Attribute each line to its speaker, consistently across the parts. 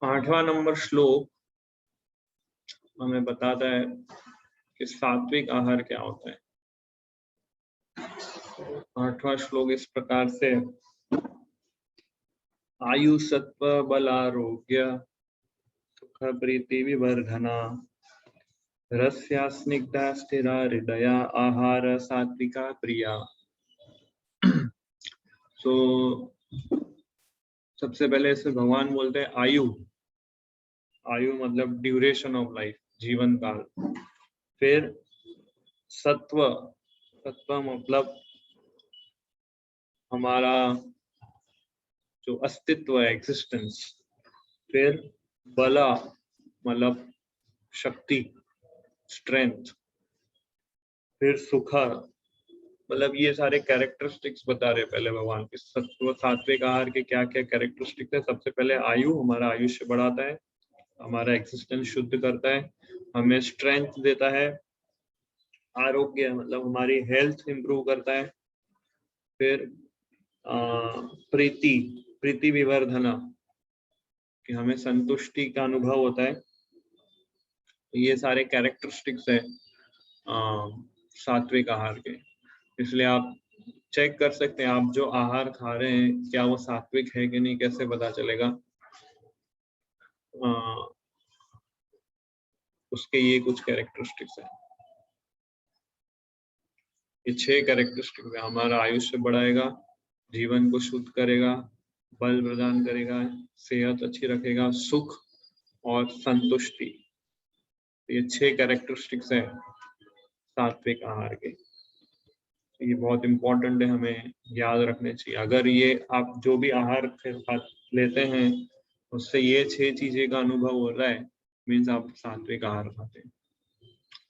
Speaker 1: 8वां number श्लोक हमें बताता है कि सात्विक आहार क्या होता है। 8वां श्लोक इस प्रकार से, आयु सत्व बल आरोग्य सुख प्रीति विवर्धना रस्या स्निग्धा स्थिरा हृदया आहार सात्विका प्रिया। तो सबसे पहले इसे भगवान बोलते हैं आयु। आयु मतलब ड्यूरेशन ऑफ लाइफ, जीवन काल। फिर सत्व, सत्व मतलब हमारा जो अस्तित्व है, एग्जिस्टेंस। फिर बला मतलब शक्ति, स्ट्रेंथ। फिर सुखा मतलब ये सारे कैरेक्टरिस्टिक्स बता रहे पहले भगवान के। सत्व सात्विक आहार के क्या क्या कैरेक्टरिस्टिक्स है। सबसे पहले आयु, हमारा आयुष्य बढ़ाता है, हमारा एग्जिस्टेंस शुद्ध करता है, हमें स्ट्रेंथ देता है। आरोग्य मतलब हमारी हेल्थ इंप्रूव करता है। फिर प्रीति, प्रीति विवर्धना कि हमें संतुष्टि का अनुभव होता है। ये सारे कैरेक्टरिस्टिक्स है सात्विक आहार के। इसलिए आप चेक कर सकते हैं, आप जो आहार खा रहे हैं क्या वो सात्विक है कि नहीं, कैसे पता चलेगा। उसके ये कुछ कैरेक्टरिस्टिक्स है, ये 6 कैरेक्टरिस्टिक्स है। हमारा आयुष्य बढ़ाएगा, जीवन को शुद्ध करेगा, बल प्रदान करेगा, सेहत अच्छी रखेगा, सुख और संतुष्टि। ये 6 कैरेक्टरिस्टिक्स है सात्विक आहार के। ये बहुत इंपॉर्टेंट है, हमें याद रखने चाहिए। अगर ये आप जो भी आहार लेते हैं उससे ये 6 चीजें का अनुभव हो रहा है, मीन्स आप सात्विक आहार खाते हैं।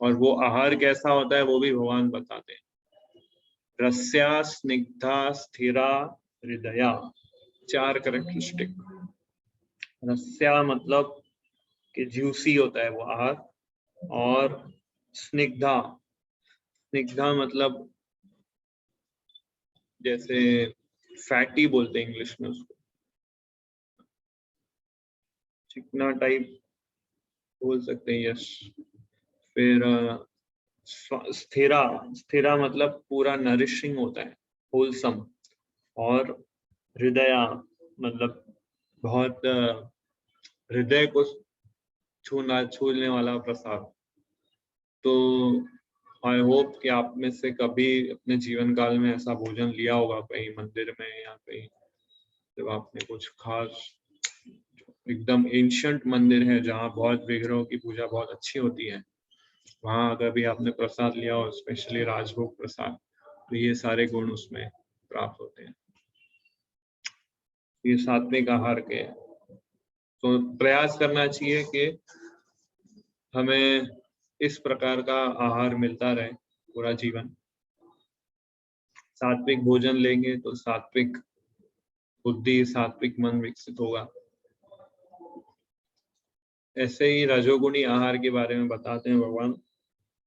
Speaker 1: और वो आहार कैसा होता है वो भी भगवान बताते हैं। रस्या स्निग्धा स्थिरा हृदया, 4 कैरेक्टरिस्टिक। रस्या मतलब कि जूसी होता है वो आहार, और स्निग्धा, स्निग्धा मतलब जैसे फैटी बोलते हैं इंग्लिश में उसको, चिकना टाइप बोल सकते हैं, यस। फिर स्थिरा, स्थिरा मतलब पूरा नरिशिंग होता है, होलसम। और हृदया मतलब बहुत हृदय को छूने वाला प्रसाद। तो आई होप कि आप में से कभी अपने जीवन काल में ऐसा भोजन लिया होगा कहीं मंदिर में या कहीं, जब आपने कुछ खास एकदम एंशिएंट मंदिर है जहाँ बहुत विग्रहों की पूजा बहुत अच्छी होती है, वहां अगर भी आपने प्रसाद लिया हो, स्पेशली राजभोग प्रसाद, तो ये सारे गुण उसमें प्राप्त होते हैं। ये सात्विक आहार के। तो प्रयास करना चाहिए कि हमें इस प्रकार का आहार मिलता रहे पूरा जीवन। सात्विक भोजन लेंगे तो सात्विक बुद्धि, सात्विक मन विकसित होगा। ऐसे ही रजोगुणी आहार के बारे में बताते हैं भगवान।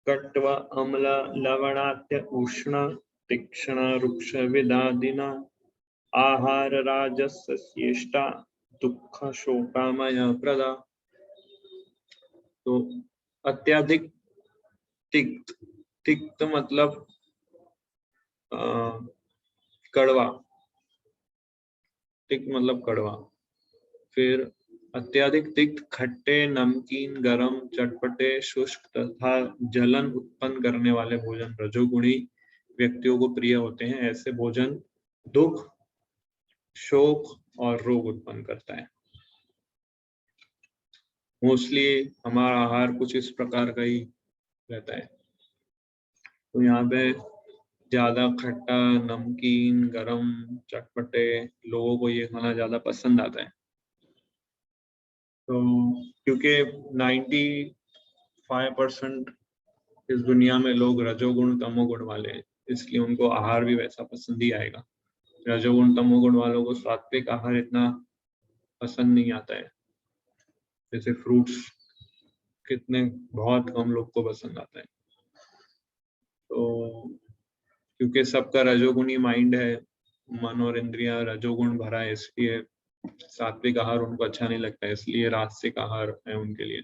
Speaker 1: कट्व अम्ल लवणात्य उष्ण तीक्ष्ण रुक्ष विदादिना आहार राजस्य श्रेष्ठा दुख शोकामय प्रदा। तो अत्याधिक तिक्त, तिक्त मतलब कड़वा, तिक्त मतलब कड़वा। फिर अत्याधिक तिक्त, खट्टे, नमकीन, गरम, चटपटे, शुष्क तथा जलन उत्पन्न करने वाले भोजन रजोगुणी व्यक्तियों को प्रिय होते हैं। ऐसे भोजन दुख, शोक और रोग उत्पन्न करता है। मोस्टली हमारा आहार कुछ इस प्रकार का ही रहता है। तो यहाँ पे ज्यादा खट्टा, नमकीन, गरम, चटपटे लोगों को ये खाना ज्यादा पसंद आता है। तो क्योंकि 95% इस दुनिया में लोग रजोगुण तमोगुण वाले हैं, इसलिए उनको आहार भी वैसा पसंद ही आएगा। रजोगुण तमोगुण वालों को सात्विक आहार इतना पसंद नहीं आता है। जैसे फ्रूट्स कितने बहुत कम लोग को पसंद आता है। तो क्योंकि सबका रजोगुणी माइंड है, मन और इंद्रियां रजोगुण भरा है, इसलिए सात्विक आहार उनको अच्छा नहीं लगता है, इसलिए राजसिक आहार है उनके लिए।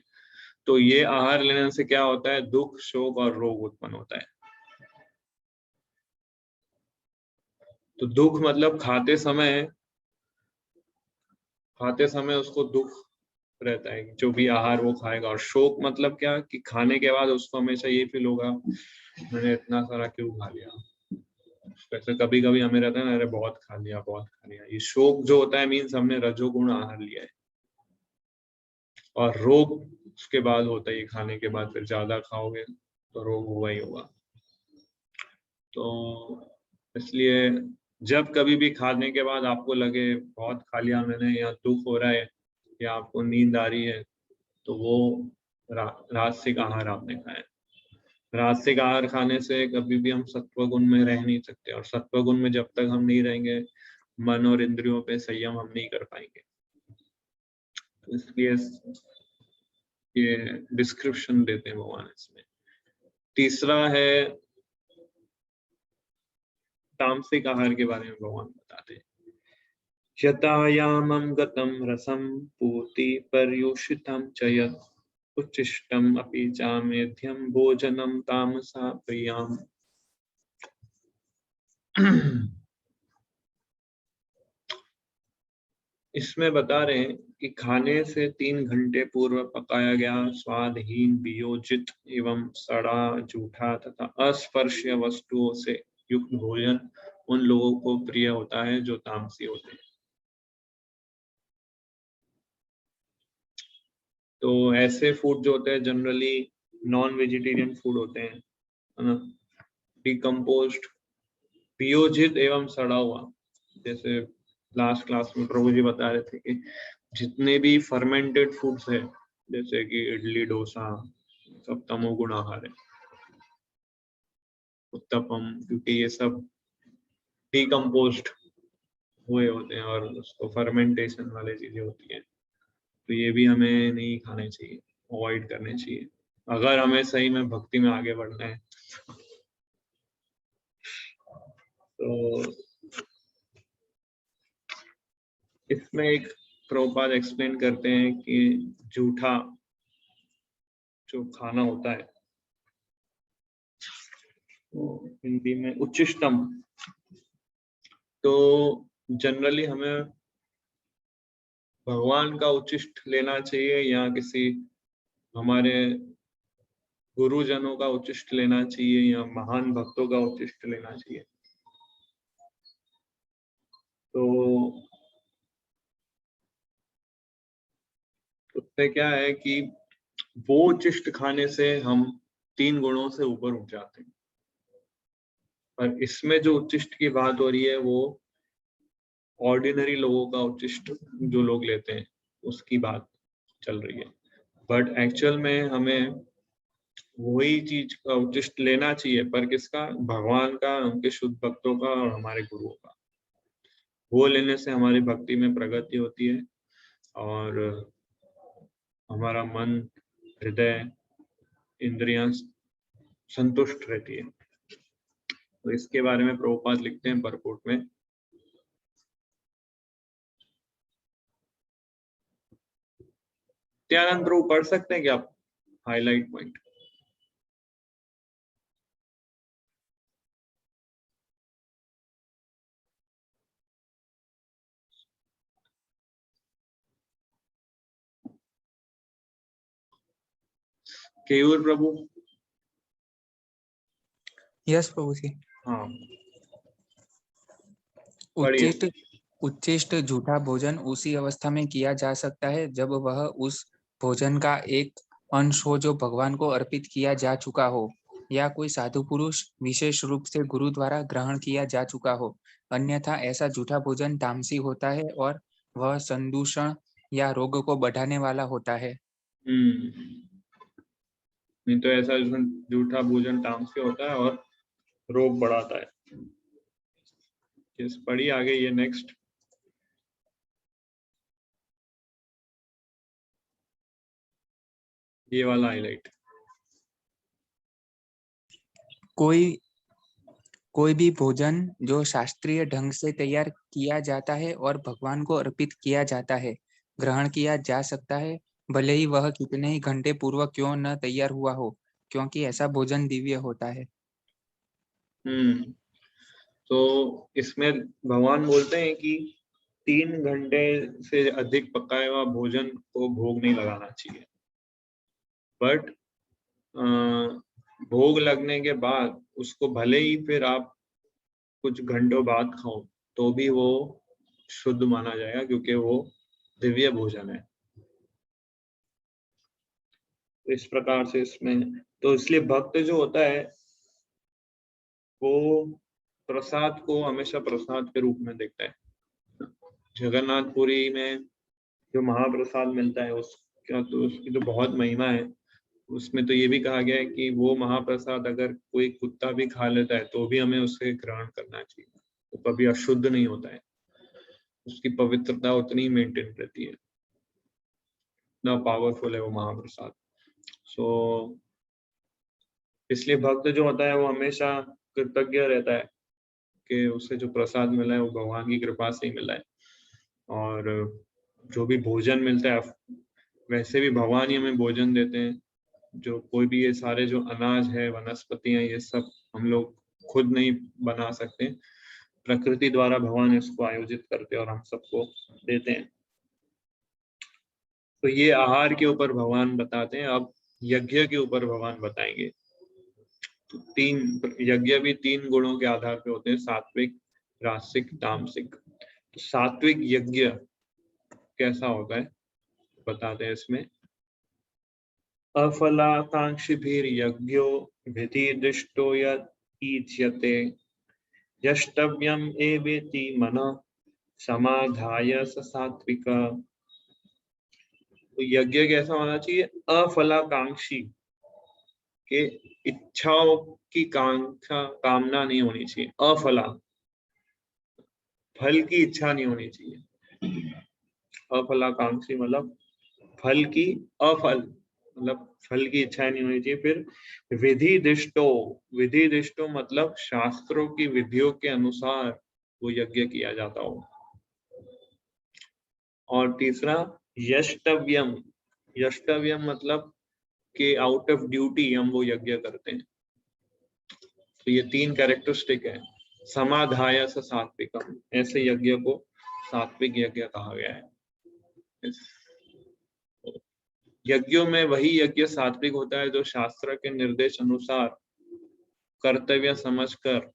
Speaker 1: तो ये आहार लेने से क्या होता है, दुख, शोक और रोग उत्पन्न होता है। तो दुख मतलब खाते समय उसको दुख रहता है जो भी आहार वो खाएगा। और शोक मतलब क्या, कि खाने के बाद उसको हमेशा ये फील होगा मैंने इतना सारा क्यों खा लिया। वैसे कभी कभी हमें रहता है ना, अरे बहुत खा लिया, बहुत खा लिया। ये शोक जो होता है मीन्स हमने रजोगुण आहार लिया है। और रोग उसके बाद होता है, ये खाने के बाद फिर ज्यादा खाओगे तो रोग होगा ही होगा। तो इसलिए जब कभी भी खाने के बाद आपको लगे बहुत खा लिया मैंने, या दुख हो रहा है, या आपको नींद आ रही है, तो वो राजसिक आहार आपने खाया। राजसिक आहार खाने से कभी भी हम सत्वगुण में रह नहीं सकते, और सत्वगुण में जब तक हम नहीं रहेंगे, मन और इंद्रियों पे संयम हम नहीं कर पाएंगे। तो इसलिए ये डिस्क्रिप्शन देते हैं भगवान इसमें। तीसरा है तामसिक आहार के बारे में भगवान बताते हैं। यतायामं गतं रसं पूति पर्युषितं च यत् उच्छिष्टम् अपि चामेध्यं भोजनं तामसा प्रियम्। इसमें बता रहे हैं कि खाने से 3 घंटे पूर्व पकाया गया स्वादहीन, वियोजित एवं सड़ा, जूठा तथा अस्पर्शीय वस्तुओं से युक्त भोजन उन लोगों को प्रिय होता है जो तामसी होते हैं। तो ऐसे फूड जो होते हैं जनरली नॉन वेजिटेरियन फूड होते हैं, है ना, डिकम्पोज्ड, वियोजित एवं सड़ा हुआ। जैसे लास्ट क्लास में प्रभु जी बता रहे थे कि जितने भी फर्मेंटेड फूड्स है, जैसे कि इडली, डोसा, सब तमोगुण आहार है। उत्तपम, क्योंकि ये सब डिकम्पोज्ड हुए होते हैं और उसको फर्मेंटेशन वाली चीजें होती हैं। तो ये भी हमें नहीं खाने चाहिए, अवॉइड करने चाहिए, अगर हमें सही में भक्ति में आगे बढ़ना है। तो इसमें एक प्रभुपाद एक्सप्लेन करते हैं कि जूठा जो खाना होता है, तो हिंदी में उच्चिष्टम, तो जनरली हमें भगवान का उच्चिष्ट लेना चाहिए या किसी हमारे गुरुजनों का उच्चिष्ट लेना चाहिए या महान भक्तों का उच्चिष्ट लेना चाहिए। तो उससे क्या है कि वो उच्चिष्ट खाने से हम 3 गुणों से ऊपर उठ जाते हैं। पर इसमें जो उच्चिष्ट की बात हो रही है वो ऑर्डिनरी लोगों का उच्चिष्ट जो लोग लेते हैं उसकी बात चल रही है। बट एक्चुअल में हमें वही चीज का उच्चिष्ट लेना चाहिए, पर किसका, भगवान का, उनके शुद्ध भक्तों का और हमारे गुरुओं का। वो लेने से हमारी भक्ति में प्रगति होती है और हमारा मन, हृदय, इंद्रियां संतुष्ट रहती है। तो इसके बारे में प्रभुपाद लिखते हैं परपोर्ट में। त्यानंद प्रभु पढ़ सकते हैं क्या आप हाईलाइट पॉइंट? केयूर प्रभु?
Speaker 2: यस प्रभु जी।
Speaker 1: हाँ,
Speaker 2: उच्चिष्ट उच्चिष्ट झूठा भोजन उसी अवस्था में किया जा सकता है जब वह उस भोजन का एक अंश हो जो भगवान को अर्पित किया जा चुका हो, या कोई साधु पुरुष विशेष रूप से गुरु द्वारा ग्रहण किया जा चुका हो। अन्यथा ऐसा झूठा भोजन तामसी होता है और वह संदूषण या रोग को बढ़ाने वाला होता है।
Speaker 1: नहीं तो ऐसा झूठा भोजन तामसी होता है और रोग बढ़ाता है। किस पढ़ी आगे ये नेक्स्ट? ये वाला हाईलाइट।
Speaker 2: कोई भी भोजन जो शास्त्रीय ढंग से तैयार किया जाता है और भगवान को अर्पित किया जाता है, ग्रहण किया जा सकता है, भले ही वह कितने ही घंटे पूर्व क्यों न तैयार हुआ हो, क्योंकि ऐसा भोजन दिव्य होता है।
Speaker 1: तो इसमें भगवान बोलते हैं कि 3 घंटे से अधिक पकाया हुआ भोजन को भोग नहीं लगाना चाहिए, बट भोग लगने के बाद उसको भले ही फिर आप कुछ घंटों बाद खाओ तो भी वो शुद्ध माना जाएगा, क्योंकि वो दिव्य भोजन है। इस प्रकार से इसमें तो इसलिए भक्त जो होता है वो प्रसाद को हमेशा प्रसाद के रूप में देखता है। जगन्नाथपुरी में जो महाप्रसाद मिलता है उसका तो उसकी तो बहुत महिमा है। उसमें तो ये भी कहा गया है कि वो महाप्रसाद अगर कोई कुत्ता भी खा लेता है तो भी हमें उसे ग्रहण करना चाहिए, तो कभी अशुद्ध नहीं होता है, उसकी पवित्रता उतनी ही मेंटेन रहती है, इतना पावरफुल है वो महाप्रसाद। सो इसलिए भक्त जो होता है वो हमेशा कृतज्ञ रहता है कि उसे जो प्रसाद मिला है वो भगवान की कृपा से ही मिला है। और जो भी भोजन मिलता है, वैसे भी भगवान ही हमें भोजन देते हैं। जो कोई भी ये सारे जो अनाज है, वनस्पतियां, ये सब हम लोग खुद नहीं बना सकते, प्रकृति द्वारा भगवान इसको आयोजित करते हैं और हम सबको देते हैं। तो ये आहार के ऊपर भगवान बताते हैं। अब यज्ञ के ऊपर भगवान बताएंगे। तो 3 यज्ञ भी 3 गुणों के आधार पे होते हैं, सात्विक, रासिक, तामसिक। तो सात्विक यज्ञ कैसा होता है बताते हैं इसमें। अफलाकांक्षिभिर्यज्ञो विधिदिष्टो यच्यते यष्टव्यम एवेति मनः समाधाय स सात्विक। तो यज्ञ कैसा होना चाहिए? अफलाकांक्षी, के इच्छाओं की कामना नहीं होनी चाहिए। अफला, फल की इच्छा नहीं होनी चाहिए। अफलाकांक्षी मतलब फल की, अफल मतलब फल की इच्छा नहीं होनी चाहिए। फिर विधि दिष्टो मतलब शास्त्रों की विधियों के अनुसार वो यज्ञ किया जाता हो। और तीसरा यष्टव्यम, यष्टव्यम मतलब कि आउट ऑफ ड्यूटी हम वो यज्ञ करते हैं। तो ये 3 कैरेक्टरिस्टिक है। समाधाय स सात्विकम, ऐसे यज्ञ को सात्विक यज्ञ कहा गया है। यज्ञों में वही यज्ञ सात्विक होता है जो शास्त्र के निर्देश अनुसार कर्तव्य समझकर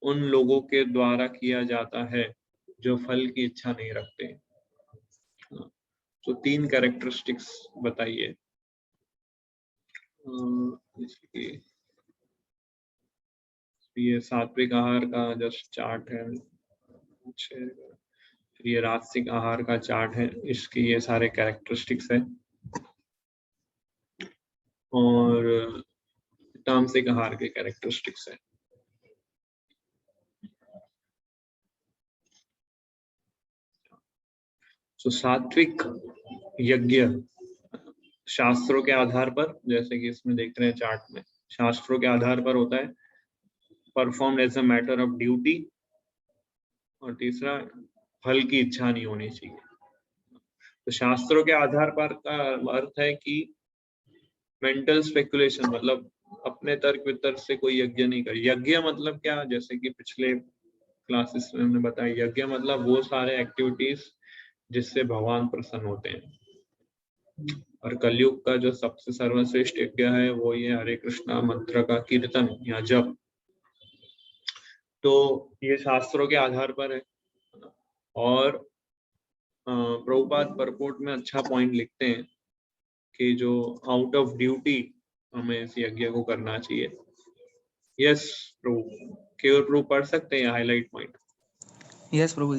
Speaker 1: उन लोगों के द्वारा किया जाता है जो फल की इच्छा नहीं रखते। तो 3 कैरेक्टरिस्टिक्स बताइए। ये सात्विक आहार का जस्ट चार्ट है, फिर ये राजसिक आहार का चार्ट है, इसकी ये सारे कैरेक्टरिस्टिक्स है। और तामसिक आहार के कैरेक्टरिस्टिक्स है। तो सात्विक यज्ञ शास्त्रों के आधार पर, जैसे कि इसमें देख रहे हैं चार्ट में, शास्त्रों के आधार पर होता है, perform as a matter of duty. और तीसरा फल की इच्छा नहीं होनी चाहिए। तो शास्त्रों के आधार पर का अर्थ है कि मेंटल स्पेकुलेशन, मतलब अपने तर्क वितर्क से कोई यज्ञ नहीं करे। यज्ञ मतलब क्या, जैसे कि पिछले क्लासेस में हमने बताया, यज्ञ मतलब वो सारे एक्टिविटीज जिससे भगवान प्रसन्न होते हैं। और कलयुग का जो सबसे सर्वश्रेष्ठ यज्ञ है वो ये हरे कृष्णा मंत्र का कीर्तन या जप। तो ये शास्त्रों के आधार पर है। और प्रभुपाद परपोर्ट में अच्छा पॉइंट लिखते हैं कि जो आउट ऑफ ड्यूटी हमें इस यज्ञ को करना चाहिए। यस प्रभु, केवल प्रभु पढ़ सकते हैं हाईलाइट पॉइंट।
Speaker 2: यस प्रभु।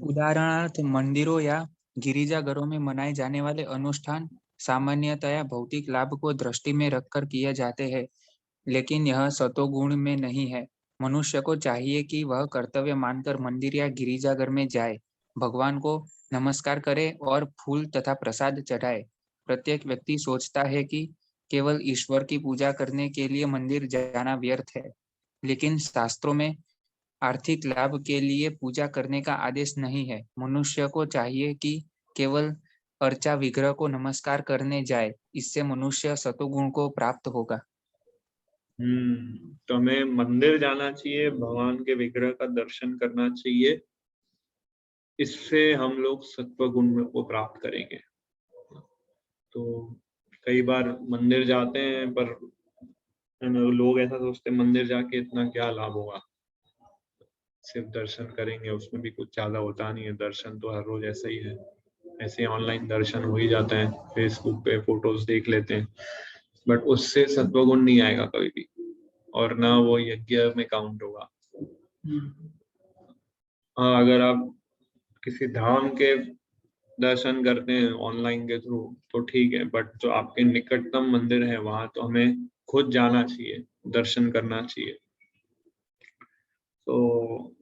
Speaker 2: उदाहरणार्थ मंदिरों या गिरिजाघरों में मनाए जाने वाले अनुष्ठान सामान्यतया भौतिक लाभ को दृष्टि में रखकर किए जाते हैं, लेकिन यह सतोगुण में नहीं है। मनुष्य को चाहिए कि वह कर्तव्य मानकर मंदिर या गिरिजाघर में जाए, भगवान को नमस्कार करे और फूल तथा प्रसाद चढ़ाए। प्रत्येक व्यक्ति सोचता है कि केवल ईश्वर की पूजा करने के लिए मंदिर जाना व्यर्थ है, लेकिन शास्त्रों में आर्थिक लाभ के लिए पूजा करने का आदेश नहीं है। मनुष्य को चाहिए कि केवल अर्चा विग्रह को नमस्कार करने जाए, इससे मनुष्य सतोगुण को प्राप्त होगा।
Speaker 1: तो हमें मंदिर जाना चाहिए, भगवान के विग्रह का दर्शन करना चाहिए, इससे हम लोग सत्व गुण को प्राप्त करेंगे। तो कई बार मंदिर जाते हैं पर लोग ऐसा सोचते हैं मंदिर जाके इतना क्या लाभ होगा, सिर्फ दर्शन करेंगे, उसमें भी कुछ ज्यादा होता नहीं है। दर्शन तो हर रोज ऐसा ही है, ऐसे ऑनलाइन दर्शन हो ही जाता है, फेसबुक पे फोटोज देख लेते हैं, बट उससे सत्वगुण नहीं आएगा कभी भी, और ना वो यज्ञ में काउंट होगा। हाँ, अगर आप किसी धाम के दर्शन करते हैं ऑनलाइन के थ्रू तो ठीक है, बट जो आपके निकटतम मंदिर है वहां तो हमें खुद जाना चाहिए, दर्शन करना चाहिए। तो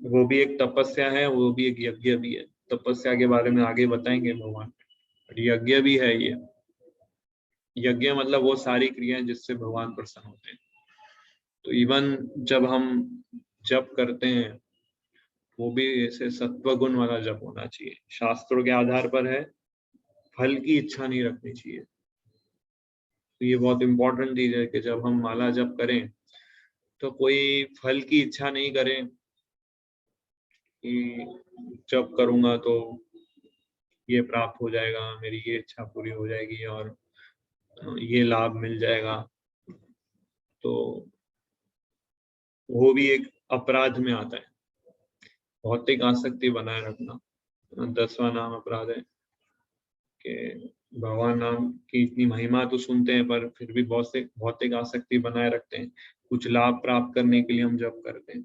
Speaker 1: वो भी एक तपस्या है, वो भी एक यज्ञ भी है। तपस्या के बारे में आगे बताएंगे भगवान, यज्ञ भी है ये। यज्ञ मतलब वो सारी क्रियाएं जिससे भगवान प्रसन्न होते हैं। तो इवन जब हम जप करते हैं वो भी ऐसे सत्वगुण वाला जप होना चाहिए, शास्त्रों के आधार पर है, फल की इच्छा नहीं रखनी चाहिए। तो ये बहुत इंपॉर्टेंट चीज है कि जब हम माला जप करें तो कोई फल की इच्छा नहीं करें कि जप करूंगा तो ये प्राप्त हो जाएगा, मेरी ये इच्छा पूरी हो जाएगी और ये लाभ मिल जाएगा। तो वो भी एक अपराध में आता है, भौतिक आसक्ति बनाए रखना। 10वां नाम अपराध है कि भगवान नाम की इतनी महिमा तो सुनते हैं पर फिर भी बहुत से भौतिक आसक्ति बनाए रखते हैं, कुछ लाभ प्राप्त करने के लिए हम जप करते हैं।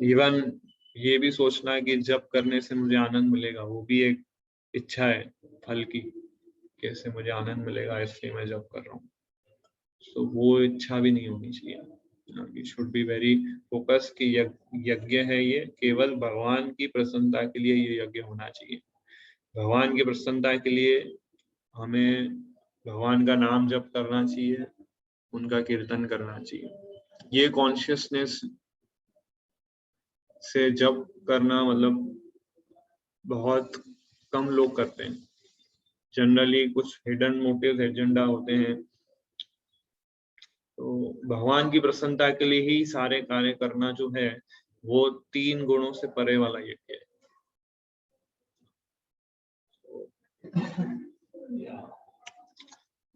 Speaker 1: इवन ये भी सोचना है कि जप करने से मुझे आनंद मिलेगा, वो भी एक इच्छा है फल की, कैसे मुझे आनंद मिलेगा इसलिए मैं जप कर रहा हूँ। तो वो इच्छा भी नहीं होनी चाहिए। We should be very focus कि यज्ञ है ये, केवल भगवान की प्रसन्नता के लिए ये यज्ञ होना चाहिए। भगवान की प्रसन्नता के लिए हमें भगवान का नाम जप करना चाहिए, उनका कीर्तन करना चाहिए। ये कॉन्शियसनेस से जप करना मतलब बहुत कम लोग करते हैं। जनरली कुछ हिडन मोटिव एजेंडा होते हैं, तो भगवान की प्रसन्नता के लिए ही सारे कार्य करना जो है वो 3 गुणों से परे वाला यज्ञ है।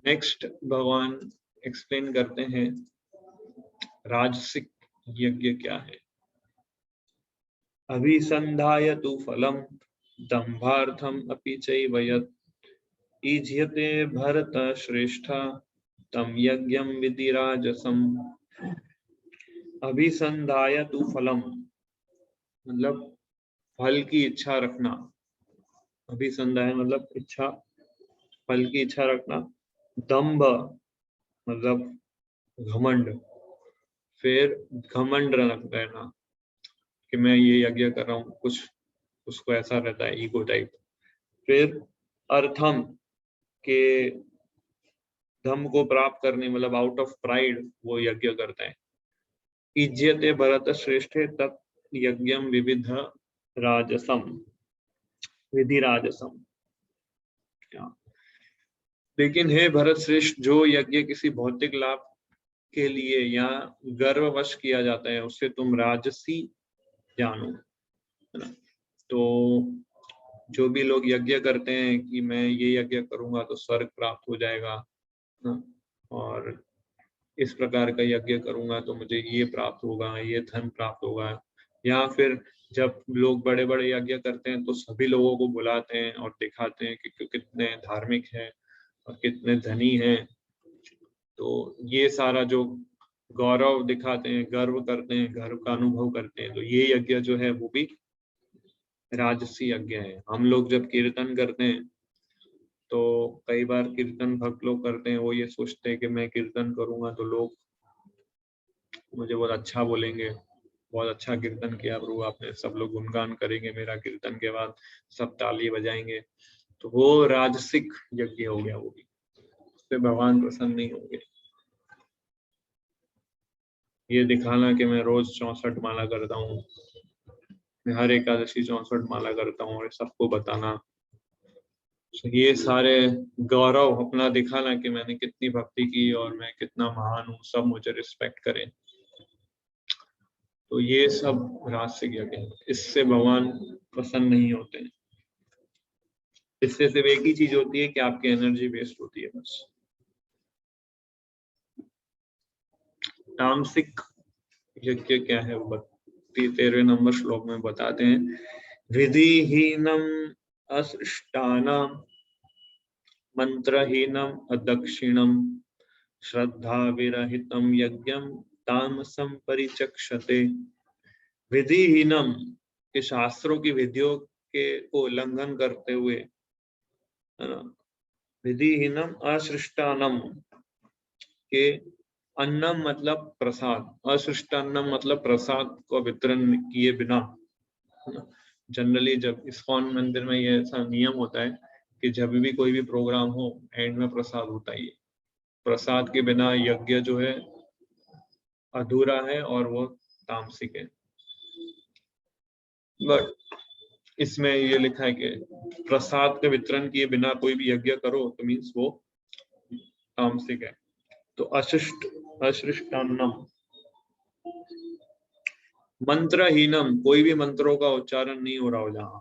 Speaker 1: नेक्स्ट भगवान एक्सप्लेन करते हैं राजसिक यज्ञ क्या है। अभिसंधाय तु फलम दंभार्थम अपि चैव यत् ईज्यते भरत श्रेष्ठ तम यज्ञम विधि राजसम। अभिसंधाय तु फलम मतलब फल की इच्छा रखना, अभिसंधाय मतलब इच्छा, फल की इच्छा रखना। दंभ मतलब घमंड, फिर घमंड रहना कि मैं ये यज्ञ कर रहा हूँ, कुछ उसको ऐसा रहता है ईगो टाइप। फिर अर्थम के धम को प्राप्त करने मतलब आउट ऑफ प्राइड वो यज्ञ करते हैं। इज्यते भरत श्रेष्ठे तत् यज्ञम विविध राजसम, विधि राजसम। लेकिन हे भरत श्रेष्ठ, जो यज्ञ किसी भौतिक लाभ के लिए या गर्ववश किया जाता है उससे तुम राजसी जानो, है ना। तो जो भी लोग यज्ञ करते हैं कि मैं ये यज्ञ करूंगा तो स्वर्ग प्राप्त हो जाएगा ना, और इस प्रकार का यज्ञ करूंगा तो मुझे ये प्राप्त होगा, ये धन प्राप्त होगा, या फिर जब लोग बड़े बड़े यज्ञ करते हैं तो सभी लोगों को बुलाते हैं और दिखाते हैं कि कितने धार्मिक हैं और कितने धनी हैं। तो ये सारा जो गौरव दिखाते हैं, गर्व करते हैं, गर्व का अनुभव करते हैं, तो ये यज्ञ जो है वो भी राजसी यज्ञ है। हम लोग जब कीर्तन करते हैं तो कई बार कीर्तन भक्त लोग करते हैं, वो ये सोचते हैं कि मैं कीर्तन करूंगा तो लोग मुझे बहुत अच्छा बोलेंगे, बहुत अच्छा कीर्तन किया प्रभु आपने, सब लोग गुणगान करेंगे मेरा कीर्तन के बाद, सब ताली बजाएंगे। तो वो राजसिक यज्ञ हो गया, वो भी उससे भगवान प्रसन्न नहीं होंगे। ये दिखाना कि मैं रोज 64 माला करता हूँ, मैं हर एकादशी 64 माला करता हूँ, और सबको बताना, ये सारे गौरव अपना दिखाना कि मैंने कितनी भक्ति की और मैं कितना महान हूँ, सब मुझे रिस्पेक्ट करें। तो ये सब राजसिक यज्ञ है, इससे भगवान प्रसन्न नहीं होते हैं। इससे सिर्फ एक ही चीज होती है कि आपकी एनर्जी वेस्ट होती है बस। तामसिक यज्ञ क्या है वो 13वें नंबर श्लोक में बताते हैं। विधिहीनम असृष्टानाम मंत्रहीनम अदक्षिणम श्रद्धा विरहितम यज्ञम तामसम परिचक्षते। विधिहीनम के शास्त्रों की विधियों के को उल्लंघन करते हुए, है ना, विधिहीनम असृष्टानम के अन्नम मतलब प्रसाद, असृष्टान्नम मतलब प्रसाद को वितरण किए बिना। जनरली जब इस्कॉन मंदिर में ये ऐसा नियम होता है कि जब भी कोई भी प्रोग्राम हो एंड में प्रसाद होता ही है। प्रसाद के बिना यज्ञ जो है अधूरा है और वो तामसिक है। बट इसमें ये लिखा है कि प्रसाद के वितरण किए बिना कोई भी यज्ञ करो तो मीन्स वो तामसिक है। तो अशिष्टान्नम, मंत्रहीनम, कोई भी मंत्रों का उच्चारण नहीं हो रहा हो जहां।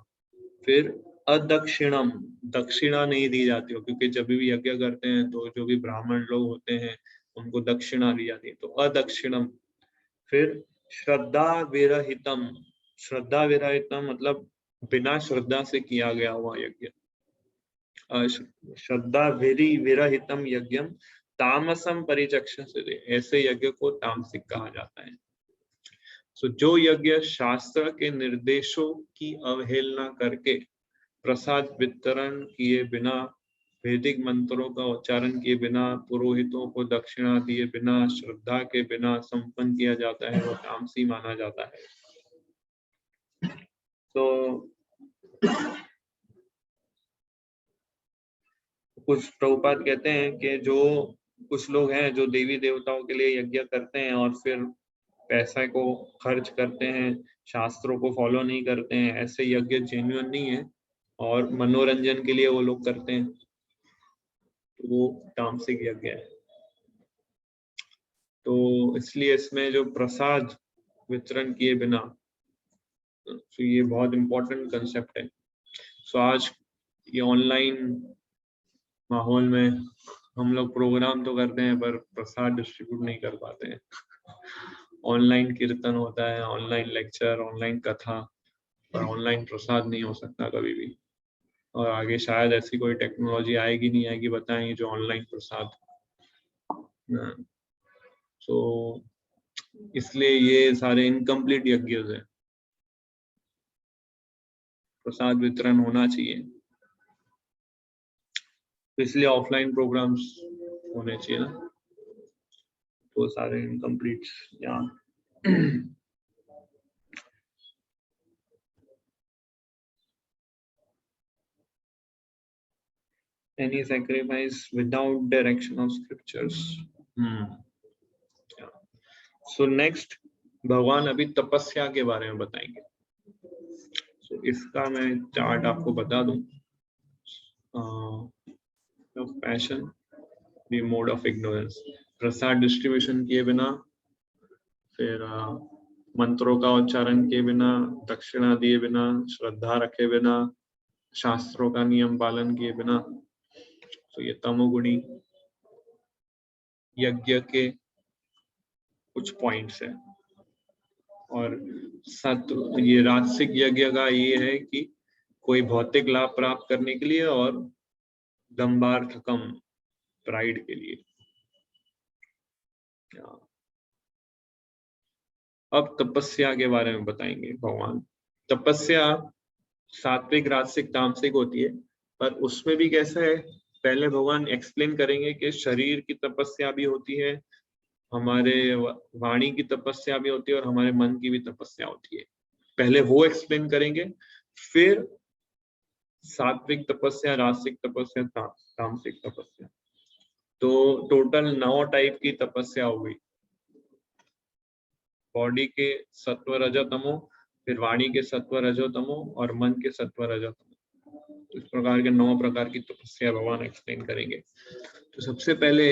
Speaker 1: फिर अदक्षिणम, दक्षिणा नहीं दी जाती हो, क्योंकि जब भी यज्ञ करते हैं तो जो भी ब्राह्मण लोग होते हैं उनको दक्षिणा दी जाती है, तो अदक्षिणम। फिर श्रद्धा विरहितम, श्रद्धा विरहितम मतलब बिना श्रद्धा से किया गया हुआ यज्ञ। श्रद्धा विरहितम यज्ञम तामसम परिचक्षते, ऐसे यज्ञ को तामसिक कहा जाता है। सो जो यज्ञ शास्त्र के निर्देशों की अवहेलना करके प्रसाद वितरण किए बिना, वैदिक मंत्रों का उच्चारण किए बिना, पुरोहितों को दक्षिणा दिए बिना, श्रद्धा के बिना संपन्न किया जाता है, वो तामसी माना जाता है। तो कुछ प्रभुपाद कहते हैं कि जो कुछ लोग हैं जो देवी देवताओं के लिए यज्ञ करते हैं और फिर पैसा को खर्च करते हैं, शास्त्रों को फॉलो नहीं करते हैं, ऐसे यज्ञ जेन्युइन नहीं है और मनोरंजन के लिए वो लोग करते हैं, तो वो तामसिक यज्ञ है। तो इसलिए इसमें जो प्रसाद वितरण किए बिना, तो ये बहुत इंपॉर्टेंट कंसेप्ट है। सो आज ये ऑनलाइन माहौल में हम लोग प्रोग्राम तो करते हैं पर प्रसाद डिस्ट्रीब्यूट नहीं कर पाते हैं। ऑनलाइन कीर्तन होता है, ऑनलाइन लेक्चर, ऑनलाइन कथा, पर ऑनलाइन प्रसाद नहीं हो सकता कभी भी। और आगे शायद ऐसी कोई टेक्नोलॉजी आएगी नहीं आएगी बताएंगे जो ऑनलाइन प्रसाद। तो इसलिए ये सारे इनकम्प्लीट यज्ञ है, प्रसाद वितरण होना चाहिए, तो इसलिए ऑफलाइन प्रोग्राम्स होने चाहिए ना, तो सारे इनकम्प्लीट यहाँ। Any sacrifice without direction of scriptures. So next भगवान अभी तपस्या के बारे में बताएंगे। So इसका मैं चार्ट आपको बता दूं। Passion, the mode of ignorance, Prasad distribution किए बिना, फिर मंत्रों का उच्चारण किए बिना, दक्षिणा दिए बिना, श्रद्धा रखे बिना, शास्त्रों का नियम पालन किए बिना, तो ये तमोगुणी यज्ञ के कुछ पॉइंट्स हैं। और ये राजसिक यज्ञ का ये है कि कोई भौतिक लाभ प्राप्त करने के लिए और दम्बार्थकम, प्राइड के लिए। अब तपस्या के बारे में बताएंगे भगवान। तपस्या सात्विक, राजसिक, तामसिक होती है, पर उसमें भी कैसा है पहले भगवान एक्सप्लेन करेंगे कि शरीर की तपस्या भी होती है, हमारे वाणी की तपस्या भी होती है और हमारे मन की भी तपस्या होती है। पहले वो एक्सप्लेन करेंगे, फिर सात्विक तपस्या, राजसिक तपस्या, तामसिक तपस्या। तो टोटल 9 टाइप की तपस्या हो गई। बॉडी के सत्व रजो तमो, फिर वाणी के सत्व रजो तमो और मन के सत्व रजो तमो। इस प्रकार के 9 प्रकार की तपस्या भगवान एक्सप्लेन करेंगे। तो सबसे पहले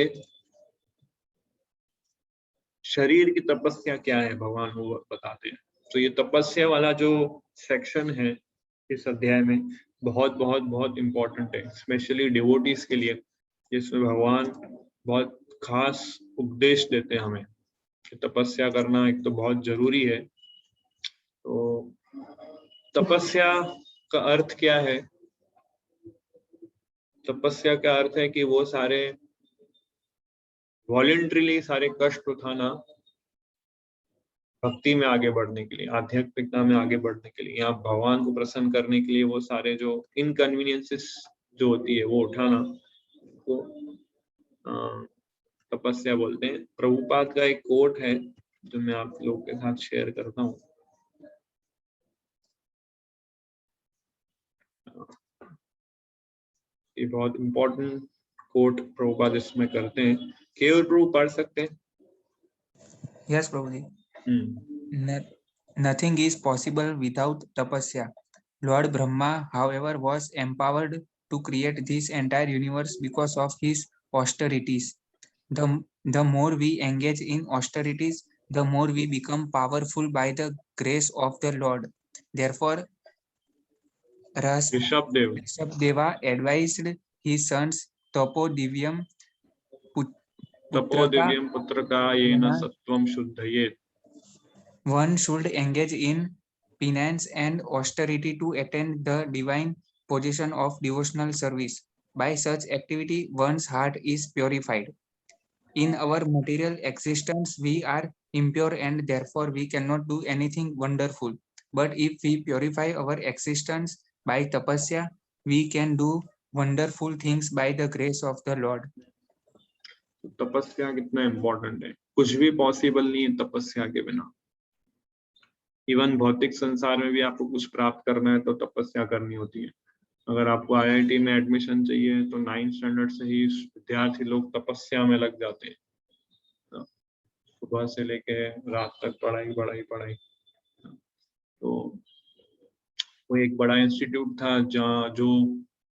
Speaker 1: शरीर की तपस्या क्या है भगवान वो बताते हैं। तो ये तपस्या वाला जो सेक्शन है इस अध्याय में बहुत बहुत बहुत इम्पोर्टेंट है, स्पेशली डिवोटीज के लिए, जिसमें भगवान बहुत खास उपदेश देते हैं हमें कि तपस्या करना एक तो बहुत जरूरी है। तो तपस्या का अर्थ क्या है? तपस्या का अर्थ है कि वो सारे वॉलेंट्रीली सारे कष्ट उठाना भक्ति में आगे बढ़ने के लिए, आध्यात्मिकता में आगे बढ़ने के लिए, या भगवान को प्रसन्न करने के लिए वो सारे जो इनकन्वीनियंसेस जो होती है वो उठाना, तो तपस्या बोलते हैं। प्रभुपाद का एक कोट है जो मैं आप लोगों के साथ शेयर करता हूँ। ये बहुत इंपॉर्टेंट कोट प्रभुपाद इसमें करते हैं। केवल प्रभु पढ़ सकते हैं?
Speaker 2: यस प्रभु जी। Nothing is possible without tapasya. Lord Brahma, however, was empowered to create this entire universe because of his austerities. The more we engage in austerities, the more we become powerful by the grace of the Lord. Therefore, Rishabdeva advised his sons Tapodivyam
Speaker 1: Putraka yena sattvam shuddhayet.
Speaker 2: One should engage in penance and austerity to attain the divine position of devotional service. By such activity, one's heart is purified. In our material existence, we are impure and therefore we cannot do anything wonderful. But if we purify our existence by tapasya, we can do wonderful things by the grace of the Lord.
Speaker 1: तपस्या कितना important है, कुछ भी possible नहीं है तपस्या के बिना। इवन भौतिक संसार में भी आपको कुछ प्राप्त करना है तो तपस्या करनी होती है। अगर आपको आईआईटी में एडमिशन चाहिए तो 9th स्टैंडर्ड से ही विद्यार्थी लोग तपस्या में लग जाते हैं, सुबह से लेके रात तक पढ़ाई। तो वो एक बड़ा इंस्टीट्यूट था जहाँ जो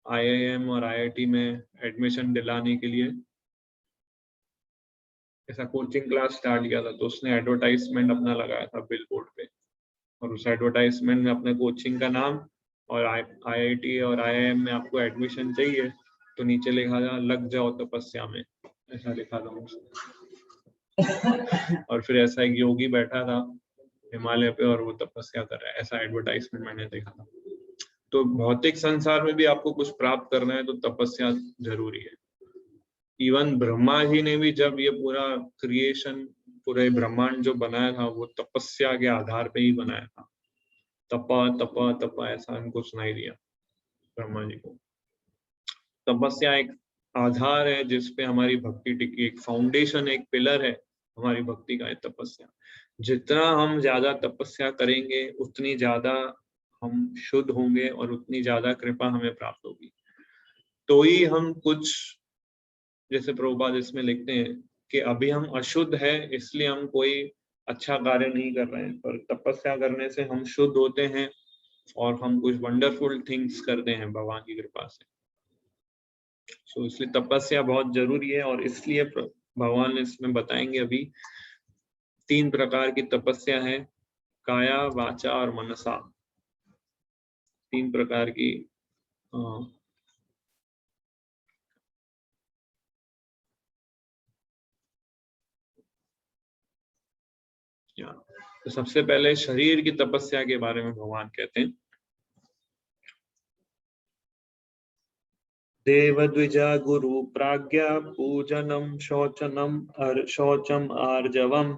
Speaker 1: आईआईएम और आईआईटी में एडमिशन दिलाने के लिए ऐसा कोचिंग क्लास स्टार्ट किया था। तो उसने एडवर्टाइजमेंट अपना लगाया था बिल बोर्ड पे, और उस एडवर्टाइजमेंट में अपने कोचिंग का नाम और आईआईटी और आईआईएम में आपको एडमिशन चाहिए तो नीचे लिखा था लग जाओ तपस्या में, ऐसा लिखा था उसने। और फिर ऐसा एक योगी बैठा था हिमालय पे और वो तपस्या कर रहा है, ऐसा एडवर्टाइजमेंट मैंने देखा था। तो भौतिक संसार में भी आपको कुछ प्राप्त करना है तो तपस्या जरूरी है। इवन ब्रह्मा जी ने भी जब ये पूरा क्रिएशन, पूरे ब्रह्मांड जो बनाया था वो तपस्या के आधार पे ही बनाया था। तपा ऐसा इनको सुनाई दिया ब्रह्मा जी को। तपस्या एक आधार है जिसपे हमारी भक्ति टिकी, एक फाउंडेशन, एक पिलर है हमारी भक्ति का, है तपस्या। जितना हम ज्यादा तपस्या करेंगे उतनी ज्यादा हम शुद्ध होंगे और उतनी ज्यादा कृपा हमें प्राप्त होगी। तो ही हम कुछ, जैसे प्रभुपाद इसमें लिखते हैं कि अभी हम अशुद्ध है इसलिए हम कोई अच्छा कार्य नहीं कर रहे हैं, पर तपस्या करने से हम शुद्ध होते हैं और हम कुछ वंडरफुल थिंग्स करते हैं भगवान की कृपा से। सो इसलिए तपस्या बहुत जरूरी है, और इसलिए भगवान इसमें बताएंगे अभी 3 प्रकार की तपस्या है, काया, वाचा और मनसा। 3 प्रकार की तो सबसे पहले शरीर की तपस्या के बारे में भगवान कहते हैं, देव द्विजा गुरु प्राज्ञा पूजनम शौचम आर्जवम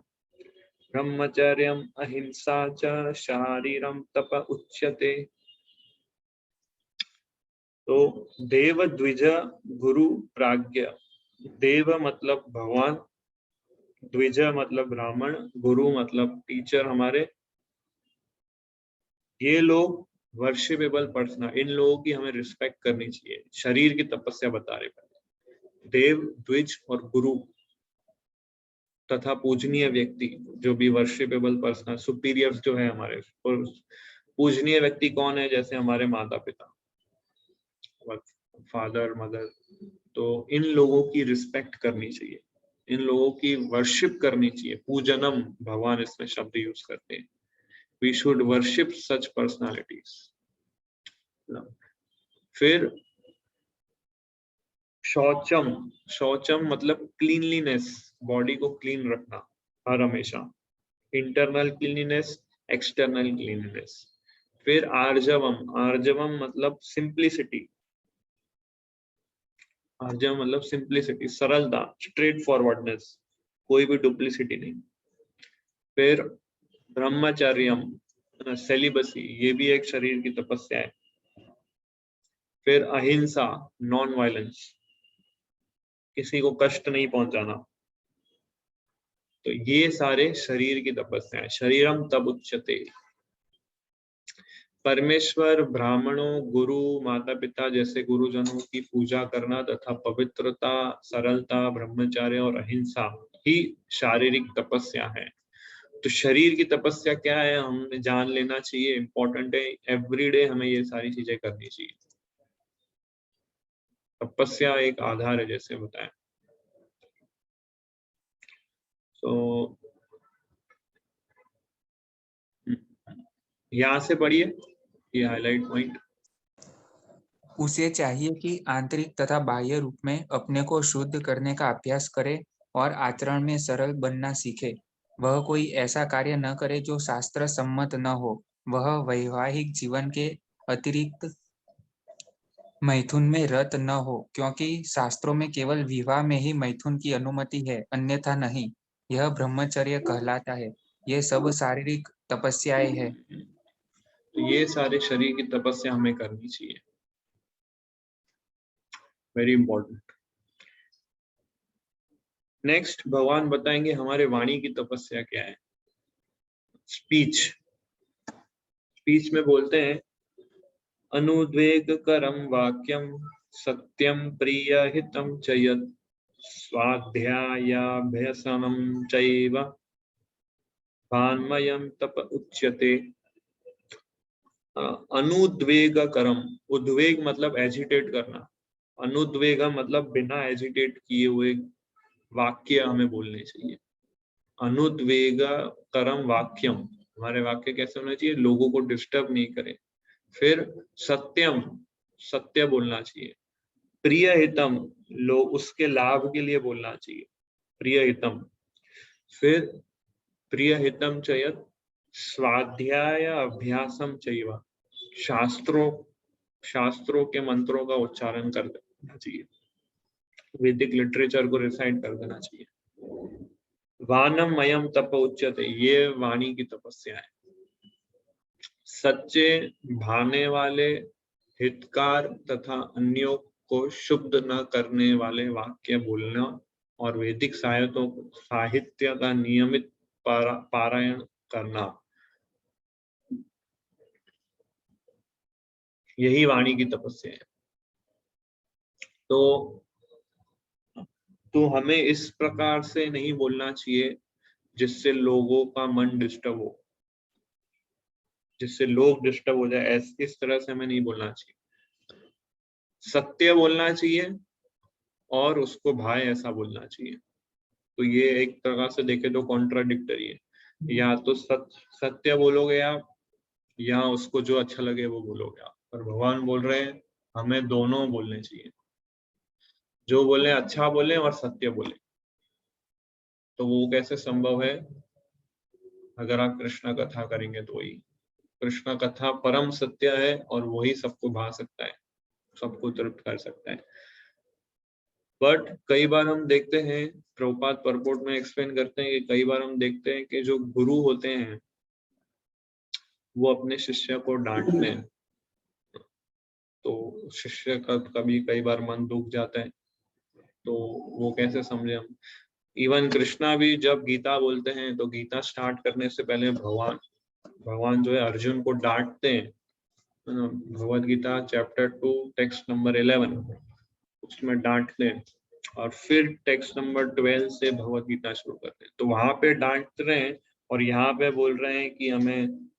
Speaker 1: ब्रह्मचर्यम अहिंसा च शारीरम तप उच्यते। तो देव द्विजा गुरु प्राज्ञा, देव मतलब भगवान, द्विज मतलब ब्राह्मण, गुरु मतलब टीचर हमारे, ये लोग वर्शिपेबल पर्सन, इन लोगों की हमें रिस्पेक्ट करनी चाहिए। शरीर की तपस्या बता रहे पहले, देव, द्विज और गुरु। तथा पूजनीय व्यक्ति, जो भी वर्शिपेबल पर्सन, सुपीरियर्स जो है हमारे, और पूजनीय व्यक्ति कौन है, जैसे हमारे माता पिता, फादर मदर, तो इन लोगों की रिस्पेक्ट करनी चाहिए, इन लोगों की वर्शिप करनी चाहिए। पूजनम भगवान इसमें शब्द यूज करते हैं। We should worship such personalities. फिर शौचम, शौचम मतलब क्लीनलीनेस, बॉडी को क्लीन रखना हर हमेशा, इंटरनल क्लीनलीनेस, एक्सटर्नल क्लीनलीनेस। फिर आर्जवम, आर्जवम मतलब सिंप्लिसिटी, आर्जवम मतलब सिंप्लिसिटी, सरलता, स्ट्रेट फॉरवर्डनेस, कोई भी डुप्लिसिटी नहीं। फिर ब्रह्मचर्यम, सेलिबसी, ये भी एक शरीर की तपस्या है। फिर अहिंसा, नॉन वायलेंस, किसी को कष्ट नहीं पहुंचाना। तो ये सारे शरीर की तपस्या है। शरीरम तब उच्यते। परमेश्वर, ब्राह्मणों, गुरु, माता पिता जैसे गुरुजनों की पूजा करना तथा पवित्रता, सरलता, ब्रह्मचर्य और अहिंसा ही शारीरिक तपस्या है। तो शरीर की तपस्या क्या है, हमें जान लेना चाहिए, इंपॉर्टेंट है। एवरीडे हमें ये सारी चीजें करनी चाहिए। तपस्या एक आधार है, जैसे बताया। तो यहां से पढ़िए ये हाईलाइट पॉइंट।
Speaker 2: उसे चाहिए कि आंतरिक तथा बाह्य रूप में अपने को शुद्ध करने का अभ्यास करे और आचरण में सरल बनना सीखे। वह कोई ऐसा कार्य न करे जो शास्त्र सम्मत न हो। वह वैवाहिक जीवन के अतिरिक्त मैथुन में रत न हो, क्योंकि शास्त्रों में केवल विवाह में ही मैथुन की अनुमति है, अन्यथा नहीं। यह ब्रह्मचर्य कहलाता है। ये सब शारीरिक तपस्याएं है।
Speaker 1: तो ये सारे शरीर की तपस्या हमें करनी चाहिए, वेरी इंपॉर्टेंट। नेक्स्ट भगवान बताएंगे हमारे वाणी की तपस्या क्या है। स्पीच, स्पीच में बोलते हैं अनुद्वेगकरं वाक्यं सत्यं प्रियहितं च यत् स्वाध्यायाभ्यसनं चैव वाङ्मयं तप उच्यते। अनुद्वेगकरम, उद्वेग मतलब एजिटेट करना, अनुद्वेग मतलब बिना एजिटेट किए हुए वाक्य हमें बोलने चाहिए। अनुद्वेगकरम वाक्यम, हमारे वाक्य कैसे होना चाहिए, लोगों को डिस्टर्ब नहीं करे। फिर सत्यम, सत्य बोलना चाहिए। प्रिय हितम, लोग उसके लाभ के लिए बोलना चाहिए, प्रिय हितम। फिर प्रिय हितम चयत स्वाध्याय अभ्यासम चैव, शास्त्रों, शास्त्रों के मंत्रों का उच्चारण कर देना चाहिए, वैदिक लिटरेचर को रिसाइट कर देना चाहिए। वानम मयम तप उच्यते, ये वाणी की तपस्या है। सच्चे, भाने वाले, हितकार तथा अन्यों को शुद्ध न करने वाले वाक्य बोलना और वैदिक साहित्य का नियमित पारायण करना, यही वाणी की तपस्या है। तो हमें इस प्रकार से नहीं बोलना चाहिए जिससे लोगों का मन डिस्टर्ब हो, जिससे लोग डिस्टर्ब हो जाए, इस तरह से हमें नहीं बोलना चाहिए। सत्य बोलना चाहिए और उसको भाई ऐसा बोलना चाहिए। तो ये एक तरह से देखे तो कॉन्ट्राडिक्टरी है, या तो सत्य बोलोगे आप, या उसको जो अच्छा लगे वो बोलोगे आप। पर भगवान बोल रहे हैं हमें दोनों बोलने चाहिए, जो बोले अच्छा बोले और सत्य बोले। तो वो कैसे संभव है, अगर आप कृष्ण कथा करेंगे तो वही कृष्ण कथा परम सत्य है और वही सबको भा सकता है, सबको तृप्त कर सकता है। बट कई बार हम देखते हैं, प्रभुपाद परपोर्ट में एक्सप्लेन करते हैं कि कई बार हम देखते हैं कि जो गुरु होते हैं वो अपने शिष्य को डांटते हैं, तो शिष्य का कभी कई बार मन दुख जाता है। तो वो कैसे समझे हम। इवन कृष्णा भी जब गीता बोलते हैं तो गीता स्टार्ट करने से पहले भगवान जो है अर्जुन को डांटते हैं। Bhagavad Gita chapter 2 text number 11, उसमें डांटते हैं और फिर टेक्स्ट नंबर 12 से भगवत गीता शुरू करते हैं। तो वहां पे डांट रहे हैं और यहाँ पे बोल रहे हैं कि हमें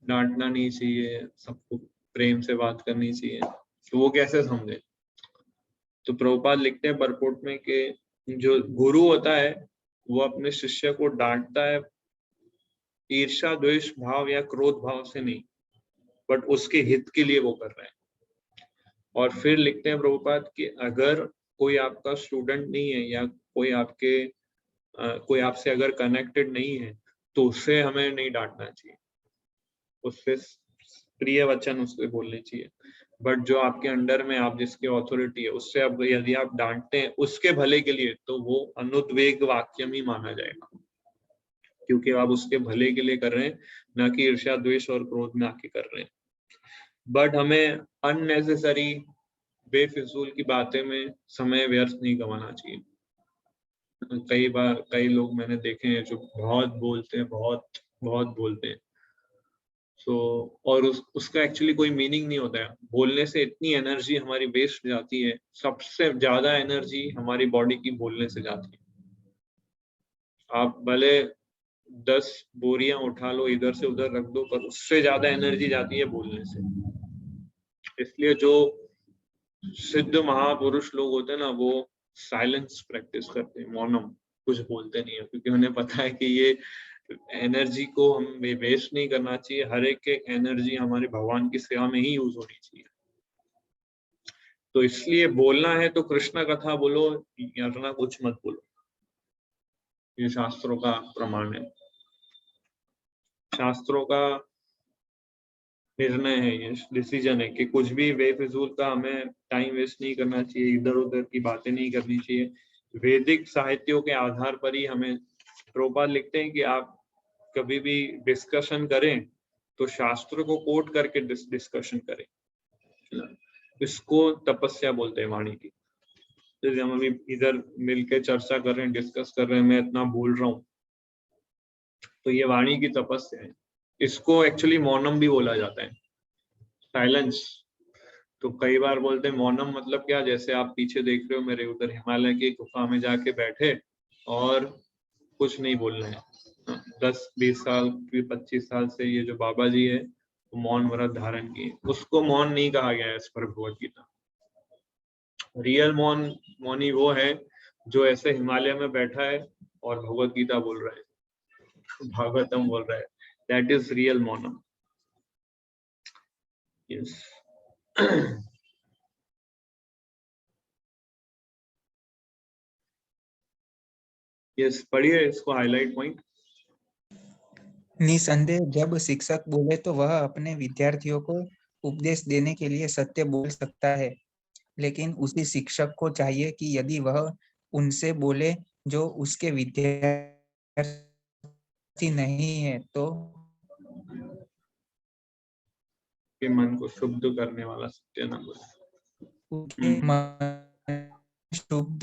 Speaker 1: डांटना नहीं चाहिए, सबको प्रेम से बात करनी चाहिए। तो वो कैसे समझे? तो प्रभुपाद लिखते हैं परपोर्ट में कि जो गुरु होता है वो अपने शिष्य को डांटता है ईर्ष्या द्वेष भाव या क्रोध भाव से नहीं, बट उसके हित के लिए वो कर रहे हैं। और फिर लिखते हैं प्रभुपाद कि अगर कोई आपका स्टूडेंट नहीं है या कोई आपसे अगर कनेक्टेड नहीं है तो उससे हमें नहीं डांटना चाहिए, उससे प्रिय वचन उससे बोलने चाहिए। बट जो आपके अंडर में आप जिसकी ऑथोरिटी है उससे अब यदि आप डांटते हैं उसके भले के लिए तो वो अनुद्वेग वाक्यम ही माना जाएगा, क्योंकि आप उसके भले के लिए कर रहे हैं, ना कि ईर्ष्या द्वेष और क्रोध में आके कर रहे हैं। बट हमें अननेसेसरी बेफिजूल की बातें में समय व्यर्थ नहीं गंवाना चाहिए। कई बार कई लोग मैंने देखे हैं जो बहुत बोलते हैं, बहुत बहुत बोलते हैं। और उसका एक्चुअली कोई मीनिंग नहीं होता है। बोलने से इतनी एनर्जी हमारी वेस्ट जाती है, सबसे ज्यादा एनर्जी हमारी बॉडी की बोलने से जाती है। आप भले 10 बोरियां उठा लो, इधर से उधर रख दो, पर उससे ज्यादा एनर्जी जाती है बोलने से। इसलिए जो सिद्ध महापुरुष लोग होते हैं ना, वो साइलेंस प्रैक्टिस करते हैं, मौनम, कुछ बोलते नहीं है, क्योंकि उन्हें पता है कि ये एनर्जी को हम वेस्ट नहीं करना चाहिए। हर एक एनर्जी हमारे भगवान की सेवा में ही यूज होनी चाहिए। तो इसलिए बोलना है तो कृष्ण कथा बोलो, वरना कुछ मत बोलो। ये शास्त्रों का प्रमाण है, शास्त्रों का निर्णय है, ये डिसीजन है कि कुछ भी बेफिजूल का हमें टाइम वेस्ट नहीं करना चाहिए, इधर उधर की बातें नहीं करनी चाहिए। वैदिक साहित्यों के आधार पर ही हमें, प्रभुपाद लिखते हैं कि आप कभी भी डिस्कशन करें तो शास्त्र को कोट करके डिस्कशन करें। इसको तपस्या बोलते हैं वाणी की। जैसे हम अभी इधर मिलके चर्चा कर रहे हैं, डिस्कस कर रहे हैं, मैं इतना बोल रहा हूँ, तो ये वाणी की तपस्या है। इसको एक्चुअली मौनम भी बोला जाता है, साइलेंस। तो कई बार बोलते हैं मौनम मतलब क्या, जैसे आप पीछे देख रहे हो मेरे, उधर हिमालय की गुफा में जाके बैठे और कुछ नहीं बोल रहे हैं। 10-20 साल 25 साल से ये जो बाबा जी है वो मौन व्रत धारण किए, उसको मौन नहीं कहा गया है इस पर भगवत गीता। रियल मौनी वो है जो ऐसे हिमालय में बैठा है और भगवत गीता बोल रहा है, भागवतम बोल रहा है। That is real maunam. Yes. Yes, पढ़िए इसको, हाईलाइट पॉइंट।
Speaker 2: निसंदेह जब शिक्षक बोले तो वह अपने विद्यार्थियों को उपदेश देने के लिए सत्य बोल सकता है, लेकिन उसी शिक्षक को चाहिए कि यदि वह उनसे बोले जो उसके विद्यार्थी नहीं है तो
Speaker 1: के मन को शुद्ध करने वाला सत्य न बोले।
Speaker 2: उसके मन शुद्ध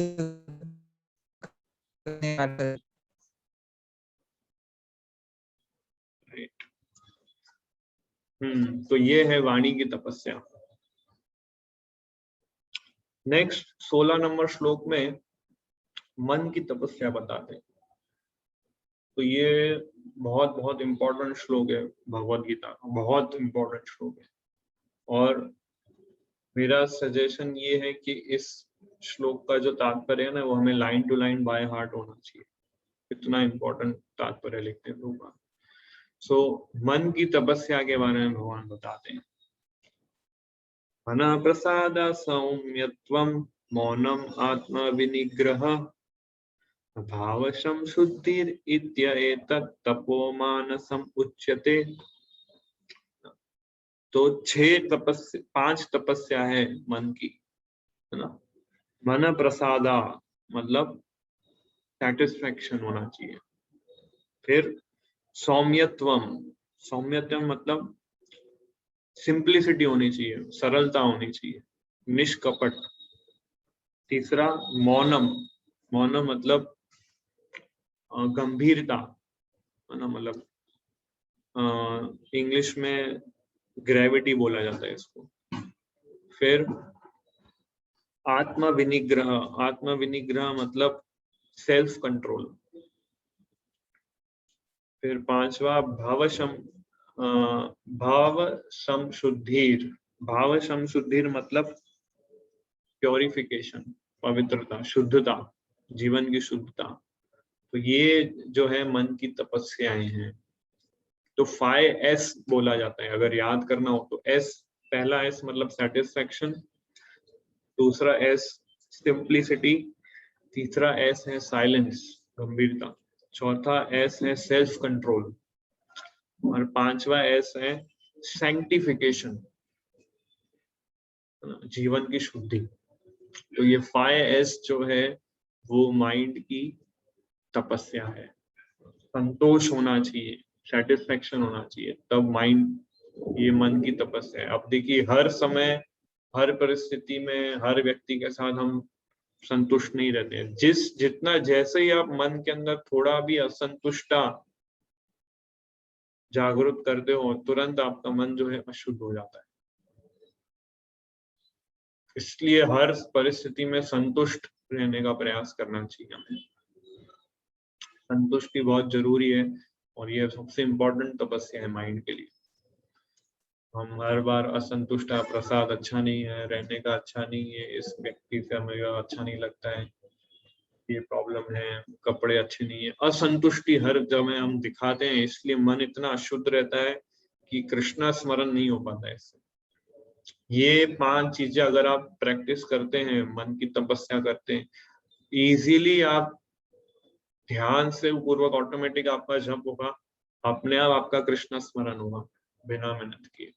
Speaker 2: करने वाला
Speaker 1: तो ये है वाणी की तपस्या। नेक्स्ट 16 नंबर श्लोक में मन की तपस्या बताते हैं। तो ये बहुत बहुत इंपॉर्टेंट श्लोक है, भगवत गीता का बहुत इंपॉर्टेंट श्लोक है। और मेरा सजेशन ये है कि इस श्लोक का जो तात्पर्य है ना, वो हमें line to line by heart होना चाहिए। इतना इंपॉर्टेंट तात्पर्य लिखते हैं भगवान। सो मन की तपस्या के बारे में भगवान बताते हैं। मन प्रसाद सौम्यत्वम मौनम आत्मा विनिग्रह भाव संशुद्धिर इत्येतत् तपोमानसम उच्यते। तो 5 तपस्या है मन की, है ना। मन प्रसादा मतलब सेटिस्फेक्शन होना चाहिए। फिर सौम्यत्वम, सौम्यत्वम मतलब सिंप्लिसिटी होनी चाहिए, सरलता होनी चाहिए, निष्कपट। तीसरा मौनम, मौनम मतलब गंभीरता, है ना, मतलब इंग्लिश में ग्रेविटी बोला जाता है इसको। फिर आत्म विनिग्रह मतलब सेल्फ कंट्रोल। फिर पांचवा भाव संशुद्धिर मतलब प्योरिफिकेशन, पवित्रता, शुद्धता, जीवन की शुद्धता। तो ये जो है मन की तपस्याएं हैं। तो 5S बोला जाता है, अगर याद करना हो तो S, पहला S मतलब सेटिस्फैक्शन, दूसरा S सिंप्लिसिटी, तीसरा S है साइलेंस, गंभीरता, चौथा S है सेल्फ कंट्रोल, और पांचवा S है सैंक्टिफिकेशन, जीवन की शुद्धि। तो ये 5S जो है वो माइंड की तपस्या है। संतोष होना चाहिए, सेटिस्फैक्शन होना चाहिए, तब माइंड, ये मन की तपस्या है। अब देखिए हर समय, हर परिस्थिति में, हर व्यक्ति के साथ हम संतुष्ट नहीं रहते हैं। जितना जैसे ही आप मन के अंदर थोड़ा भी असंतुष्टता जागृत करते हो, तुरंत आपका मन जो है अशुद्ध हो जाता है। इसलिए हर परिस्थिति में संतुष्ट रहने का प्रयास करना चाहिए हमें। संतुष्टि बहुत जरूरी है और ये सबसे इम्पोर्टेंट तपस्या है माइंड के लिए। हम हर बार असंतुष्ट है, प्रसाद अच्छा नहीं है, रहने का अच्छा नहीं है, इस व्यक्ति से हमें अच्छा नहीं लगता है, ये प्रॉब्लम है, कपड़े अच्छे नहीं है, असंतुष्टि हर जगह हम दिखाते हैं। इसलिए मन इतना अशुद्ध रहता है कि कृष्णा स्मरण नहीं हो पाता है इससे। ये 5 चीजें अगर आप प्रैक्टिस करते हैं, मन की तपस्या करते हैं, इजीली आप ध्यान से पूर्वक ऑटोमेटिक आपका जप होगा, अपने आप आपका कृष्ण स्मरण होगा बिना मेहनत किए।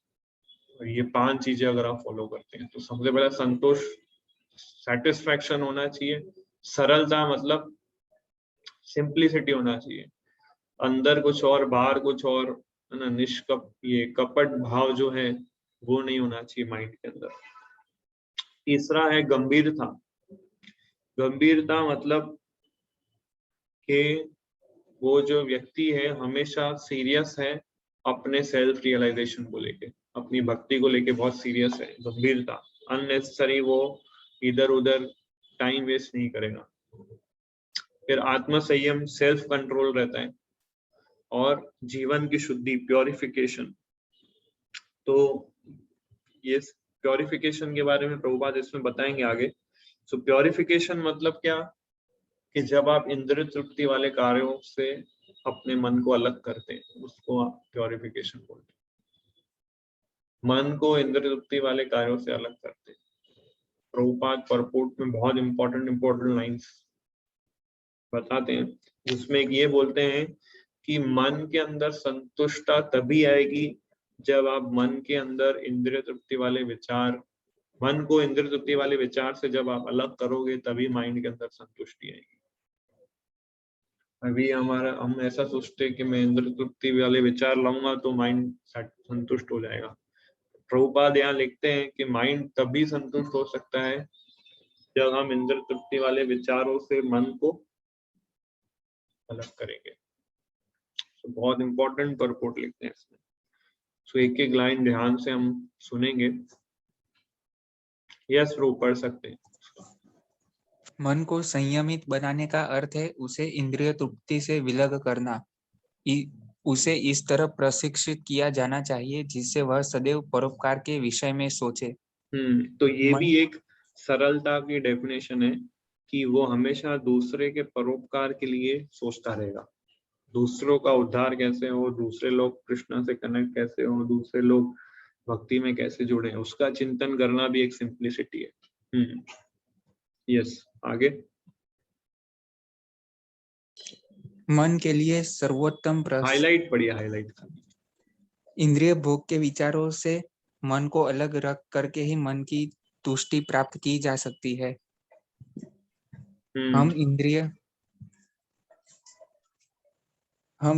Speaker 1: और ये 5 चीजें अगर आप फॉलो करते हैं तो सबसे पहला संतोष, सेटिस्फैक्शन होना चाहिए, सरलता मतलब सिंप्लिसिटी होना चाहिए, अंदर कुछ और बाहर कुछ और, है ना, ये कपट भाव जो है वो नहीं होना चाहिए माइंड के अंदर। तीसरा है गंभीरता। गंभीरता मतलब कि वो जो व्यक्ति है हमेशा सीरियस है अपने सेल्फ रियलाइजेशन को लेके, अपनी भक्ति को लेके बहुत सीरियस है। गंभीरता, अननेसेसरी वो इधर उधर टाइम वेस्ट नहीं करेगा। फिर आत्म संयम, सेल्फ कंट्रोल रहता है, और जीवन की शुद्धि, प्योरिफिकेशन। तो ये प्योरिफिकेशन के बारे में प्रभुपाद इसमें बताएंगे आगे। सो प्योरिफिकेशन मतलब क्या, कि जब आप इंद्रिय तृप्ति वाले कार्यों से अपने मन को अलग करते हैं, उसको आप प्योरिफिकेशन बोलते हैं। मन को इंद्रिय तृप्ति वाले कार्यों से अलग करते हैं। प्रभुपाद परपोर्ट में बहुत इंपॉर्टेंट लाइंस बताते हैं, जिसमें ये बोलते हैं कि मन के अंदर संतुष्टता तभी आएगी जब आप मन के अंदर इंद्रिय तृप्ति वाले विचार, मन को इंद्रिय तृप्ति वाले विचार से जब आप अलग करोगे, तभी माइंड के अंदर संतुष्टि आएगी। अभी हम ऐसा सोचते हैं कि मैं इंद्रिय तृप्ति वाले विचार लाऊंगा तो माइंड संतुष्ट हो जाएगा। प्रभुपाद यहाँ लिखते हैं कि माइंड तभी संतुष्ट हो सकता है जब हम इंद्रिय तृप्ति वाले विचारों से मन को अलग करेंगे। तो बहुत इंपॉर्टेंट परपोर्ट लिखते हैं इसमें। सो एक एक लाइन ध्यान से हम सुनेंगे। यस प्रभु, पढ़ सकते हैं।
Speaker 2: मन को संयमित बनाने का अर्थ है उसे इंद्रिय तृप्ति से विलग करना। उसे इस तरह प्रशिक्षित किया जाना चाहिए जिससे वह सदैव परोपकार के विषय में सोचे।
Speaker 1: तो ये
Speaker 2: मन
Speaker 1: भी एक सरलता की डेफिनेशन है कि वो हमेशा दूसरे के परोपकार के लिए सोचता रहेगा। दूसरों का उद्धार कैसे हो, दूसरे लोग कृष्ण से कनेक्ट कैसे हो, दूसरे लोग भक्ति में कैसे जुड़े, उसका चिंतन करना भी एक सिंप्लिसिटी है। यस, आगे।
Speaker 2: मन के लिए सर्वोत्तम
Speaker 1: हाईलाइट पढ़िए, हाईलाइट।
Speaker 2: इंद्रिय भोग के विचारों से मन को अलग रख करके ही मन की तुष्टि प्राप्त की जा सकती है। हम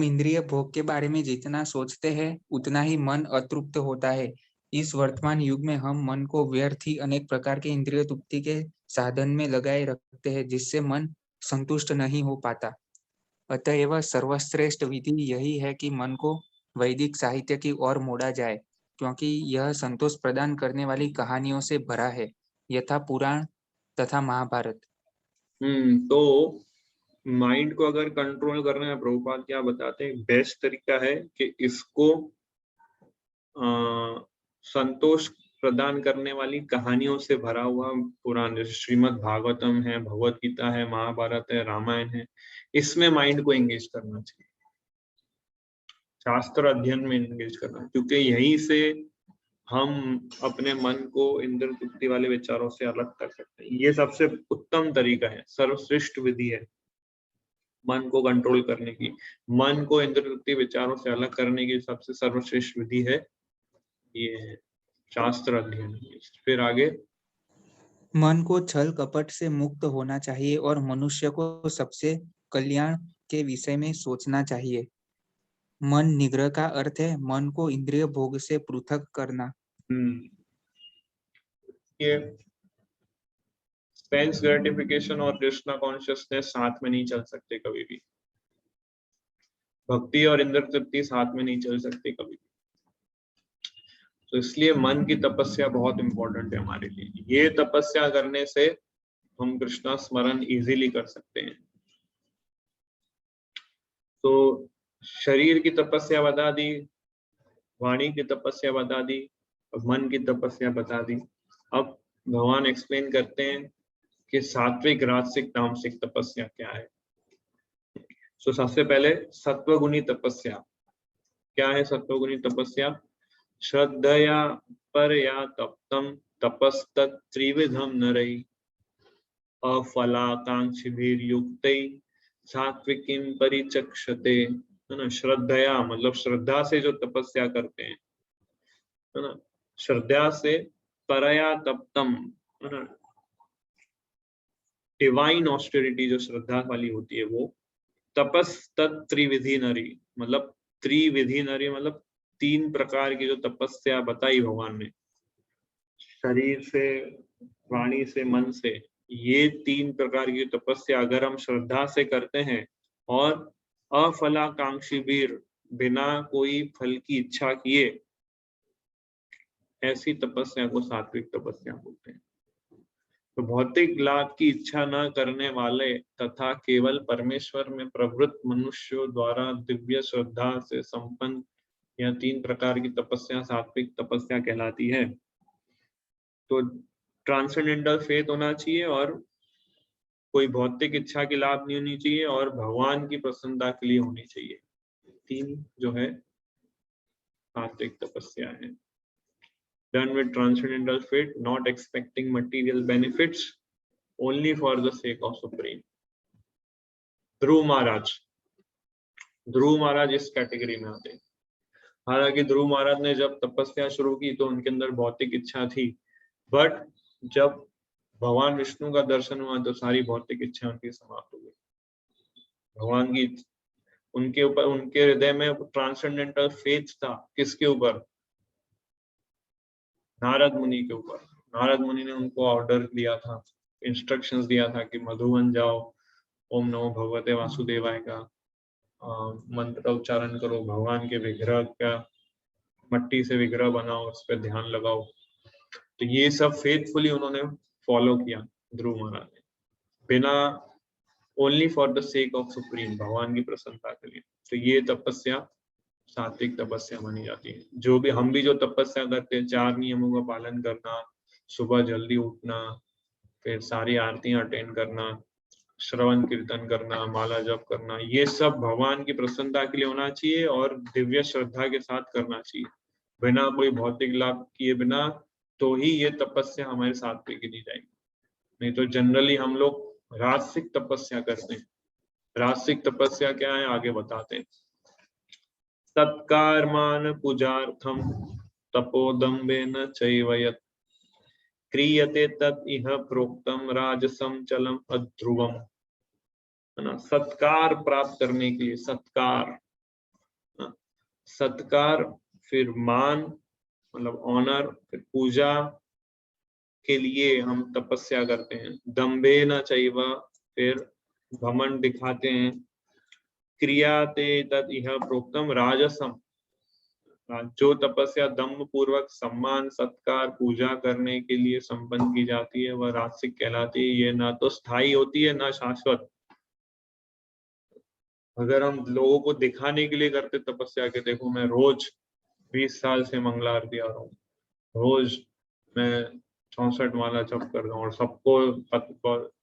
Speaker 2: इंद्रिय भोग के बारे में जितना सोचते हैं उतना ही मन अतृप्त होता है। इस वर्तमान युग में हम मन को व्यर्थ ही अनेक प्रकार के इंद्रिय तृप्ति के साधन में लगाए रखते हैं, जिससे मन संतुष्ट नहीं हो पाता। अतएव सर्वश्रेष्ठ विधि यही है कि मन को वैदिक साहित्य की ओर मोड़ा जाए, क्योंकि यह संतोष प्रदान करने वाली कहानियों से भरा है। यथा पुराण तथा महाभारत।
Speaker 1: तो माइंड को अगर कंट्रोल करना है, प्रभुपाद क्या बताते हैं, बेस्ट तरीका है कि इसको संतोष प्रदान करने वाली कहानियों से भरा हुआ पुराण, जैसे श्रीमद् भागवतम है, भगवत गीता है, महाभारत है, रामायण है, इसमें माइंड को एंगेज करना चाहिए, शास्त्र अध्ययन में एंगेज करना, क्योंकि यहीं से हम अपने मन को इंद्र तृप्ति वाले विचारों से अलग कर सकते हैं। ये सबसे उत्तम तरीका है, सर्वश्रेष्ठ विधि है मन को कंट्रोल करने की, मन को इंद्र तृप्ति विचारों से अलग करने की सबसे सर्वश्रेष्ठ विधि है ये है शास्त्र अध्ययन। फिर आगे,
Speaker 2: मन को छल कपट से मुक्त होना चाहिए और मनुष्य को सबसे कल्याण के विषय में सोचना चाहिए। मन निग्रह का अर्थ है मन को इंद्रिय भोग से पृथक करना।
Speaker 1: ये सेंस ग्रेटिफिकेशन और कृष्णा कॉन्शियसनेस साथ में नहीं चल सकते कभी भी, भक्ति और इंद्र तृप्ति साथ में नहीं चल सकते कभी भी। तो इसलिए मन की तपस्या बहुत इंपॉर्टेंट है हमारे लिए। ये तपस्या करने से हम कृष्णा स्मरण इजीली कर सकते हैं। तो शरीर की तपस्या बता दी, वाणी की तपस्या बता दी, मन की तपस्या बता दी। अब भगवान एक्सप्लेन करते हैं कि सात्विक, राजसिक, तामसिक तपस्या क्या है। तो सबसे पहले सत्वगुणी तपस्या क्या है। सत्वगुणी तपस्या श्रद्धया परया तप्तम तपस्तत् त्रिविधम नरै अफलाकांक्षिभिर्युक्तै सात्विकीं परिचक्षते, है ना। श्रद्धया मतलब श्रद्धा से जो तपस्या करते हैं, है ना, श्रद्धा से, परया तप्तम, है ना, डिवाइन ऑस्टेरिटी जो श्रद्धा वाली होती है वो, तपस्तत् त्रिविधि नरी मतलब त्रिविधि नरी मतलब 3 प्रकार की जो तपस्या बताई भगवान ने, शरीर से, वाणी से, मन से, ये 3 प्रकार की तपस्या अगर हम श्रद्धा से करते हैं और अफलाकांक्षी वीर, बिना कोई फल की इच्छा किए, ऐसी तपस्या को सात्विक तपस्या बोलते हैं। तो भौतिक लाभ की इच्छा न करने वाले तथा केवल परमेश्वर में प्रवृत्त मनुष्यों द्वारा दिव्य श्रद्धा से संपन्न यह 3 प्रकार की तपस्या सात्विक तपस्या कहलाती है। तो ट्रांसेंडेंटल फेथ होना चाहिए और कोई भौतिक इच्छा की लाभ नहीं होनी चाहिए और भगवान की प्रसन्नता के लिए होनी चाहिए। 3 जो है सात्विक तपस्या है। Done with transcendental faith, not expecting material benefits, only for the sake of supreme. ध्रुव महाराज इस कैटेगरी में आते हैं। हालांकि ध्रुव महाराज ने जब तपस्या शुरू की तो उनके अंदर भौतिक इच्छा थी, बट जब भगवान विष्णु का दर्शन हुआ तो सारी भौतिक इच्छा उनकी समाप्त हो गई। भगवान की उनके ऊपर, उनके हृदय में ट्रांसेंडेंटल फेथ था। किसके ऊपर? नारद मुनि के ऊपर। नारद मुनि ने उनको ऑर्डर दिया था, इंस्ट्रक्शंस दिया था कि मधुवन जाओ, ओम नमो भगवते वासुदेवाय का मंत्र का उच्चारण करो, भगवान के विग्रह का, मट्टी से विग्रह बनाओ, उस पर ध्यान लगाओ। तो ये सब फेथफुली उन्होंने फॉलो किया ध्रुव महाराज ने, बिना, only for the sake of supreme, भगवान की प्रसन्नता के लिए। तो ये तपस्या सात्विक तपस्या मानी जाती है। जो भी हम भी जो तपस्या करते हैं, 4 नियमों का पालन करना, सुबह जल्दी उठना, फिर सारी आरतियां अटेंड करना, श्रवण कीर्तन करना, माला जप करना, ये सब भगवान की प्रसन्नता के लिए होना चाहिए और दिव्य श्रद्धा के साथ करना चाहिए, बिना कोई भौतिक लाभ किए बिना। तो ही ये तपस्या हमारे सात्विक गिनी जाएगी। नहीं तो जनरली हम लोग राजसिक तपस्या करते हैं। राजसिक तपस्या क्या है आगे बताते हैं। सत्कर्मान पूजार्थम तपोदम्बेन चैव यत् क्रियते तत् इह प्रोक्तम राजसम चलम अध्रुवम, है ना। सत्कार प्राप्त करने के लिए, सत्कार, सत्कार, फिर मान मतलब ऑनर, फिर पूजा के लिए हम तपस्या करते हैं। दम्भे न चैव, फिर घमंड दिखाते हैं। क्रियाते तद इह प्रोक्तम राजसम, जो तपस्या दम्भ पूर्वक सम्मान सत्कार पूजा करने के लिए संपन्न की जाती है वह राजसिक कहलाती है। ये ना तो स्थायी होती है ना शाश्वत। अगर हम लोगों को दिखाने के लिए करते तपस्या के, देखो मैं रोज 20 साल से मंगला आरती आ रहा हूँ, रोज मैं 64 माला जप कर रहा हूँ, और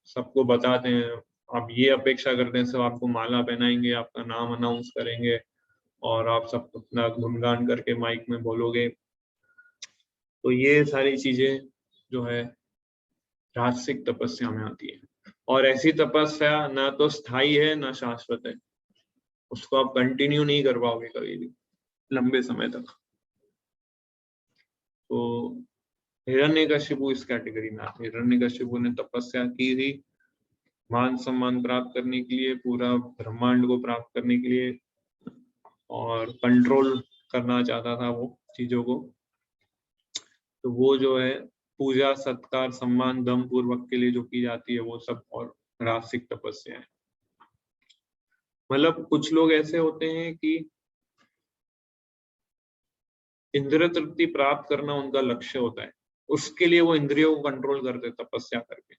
Speaker 1: सबको बताते हैं, आप ये अपेक्षा करते हैं सब आपको माला पहनाएंगे, आपका नाम अनाउंस करेंगे और आप सब अपना गुणगान करके माइक में बोलोगे। तो ये सारी चीजें जो है राजसिक तपस्या में आती है। और ऐसी तपस्या ना तो स्थायी है ना शाश्वत है, उसको आप कंटिन्यू नहीं कर पाओगे कभी भी लंबे समय तक। तो हिरण्यकशिपु इस कैटेगरी में आते हैं। हिरण्यकशिपु ने तपस्या की थी मान सम्मान प्राप्त करने के लिए, पूरा ब्रह्मांड को प्राप्त करने के लिए, और कंट्रोल करना चाहता था वो चीजों को। तो वो जो है पूजा सत्कार सम्मान दम पूर्वक के लिए जो की जाती है वो सब और राजसिक तपस्या है। मतलब कुछ लोग ऐसे होते हैं कि इंद्रिय तृप्ति प्राप्त करना उनका लक्ष्य होता है, उसके लिए वो इंद्रियों को कंट्रोल करते हैं तपस्या करके।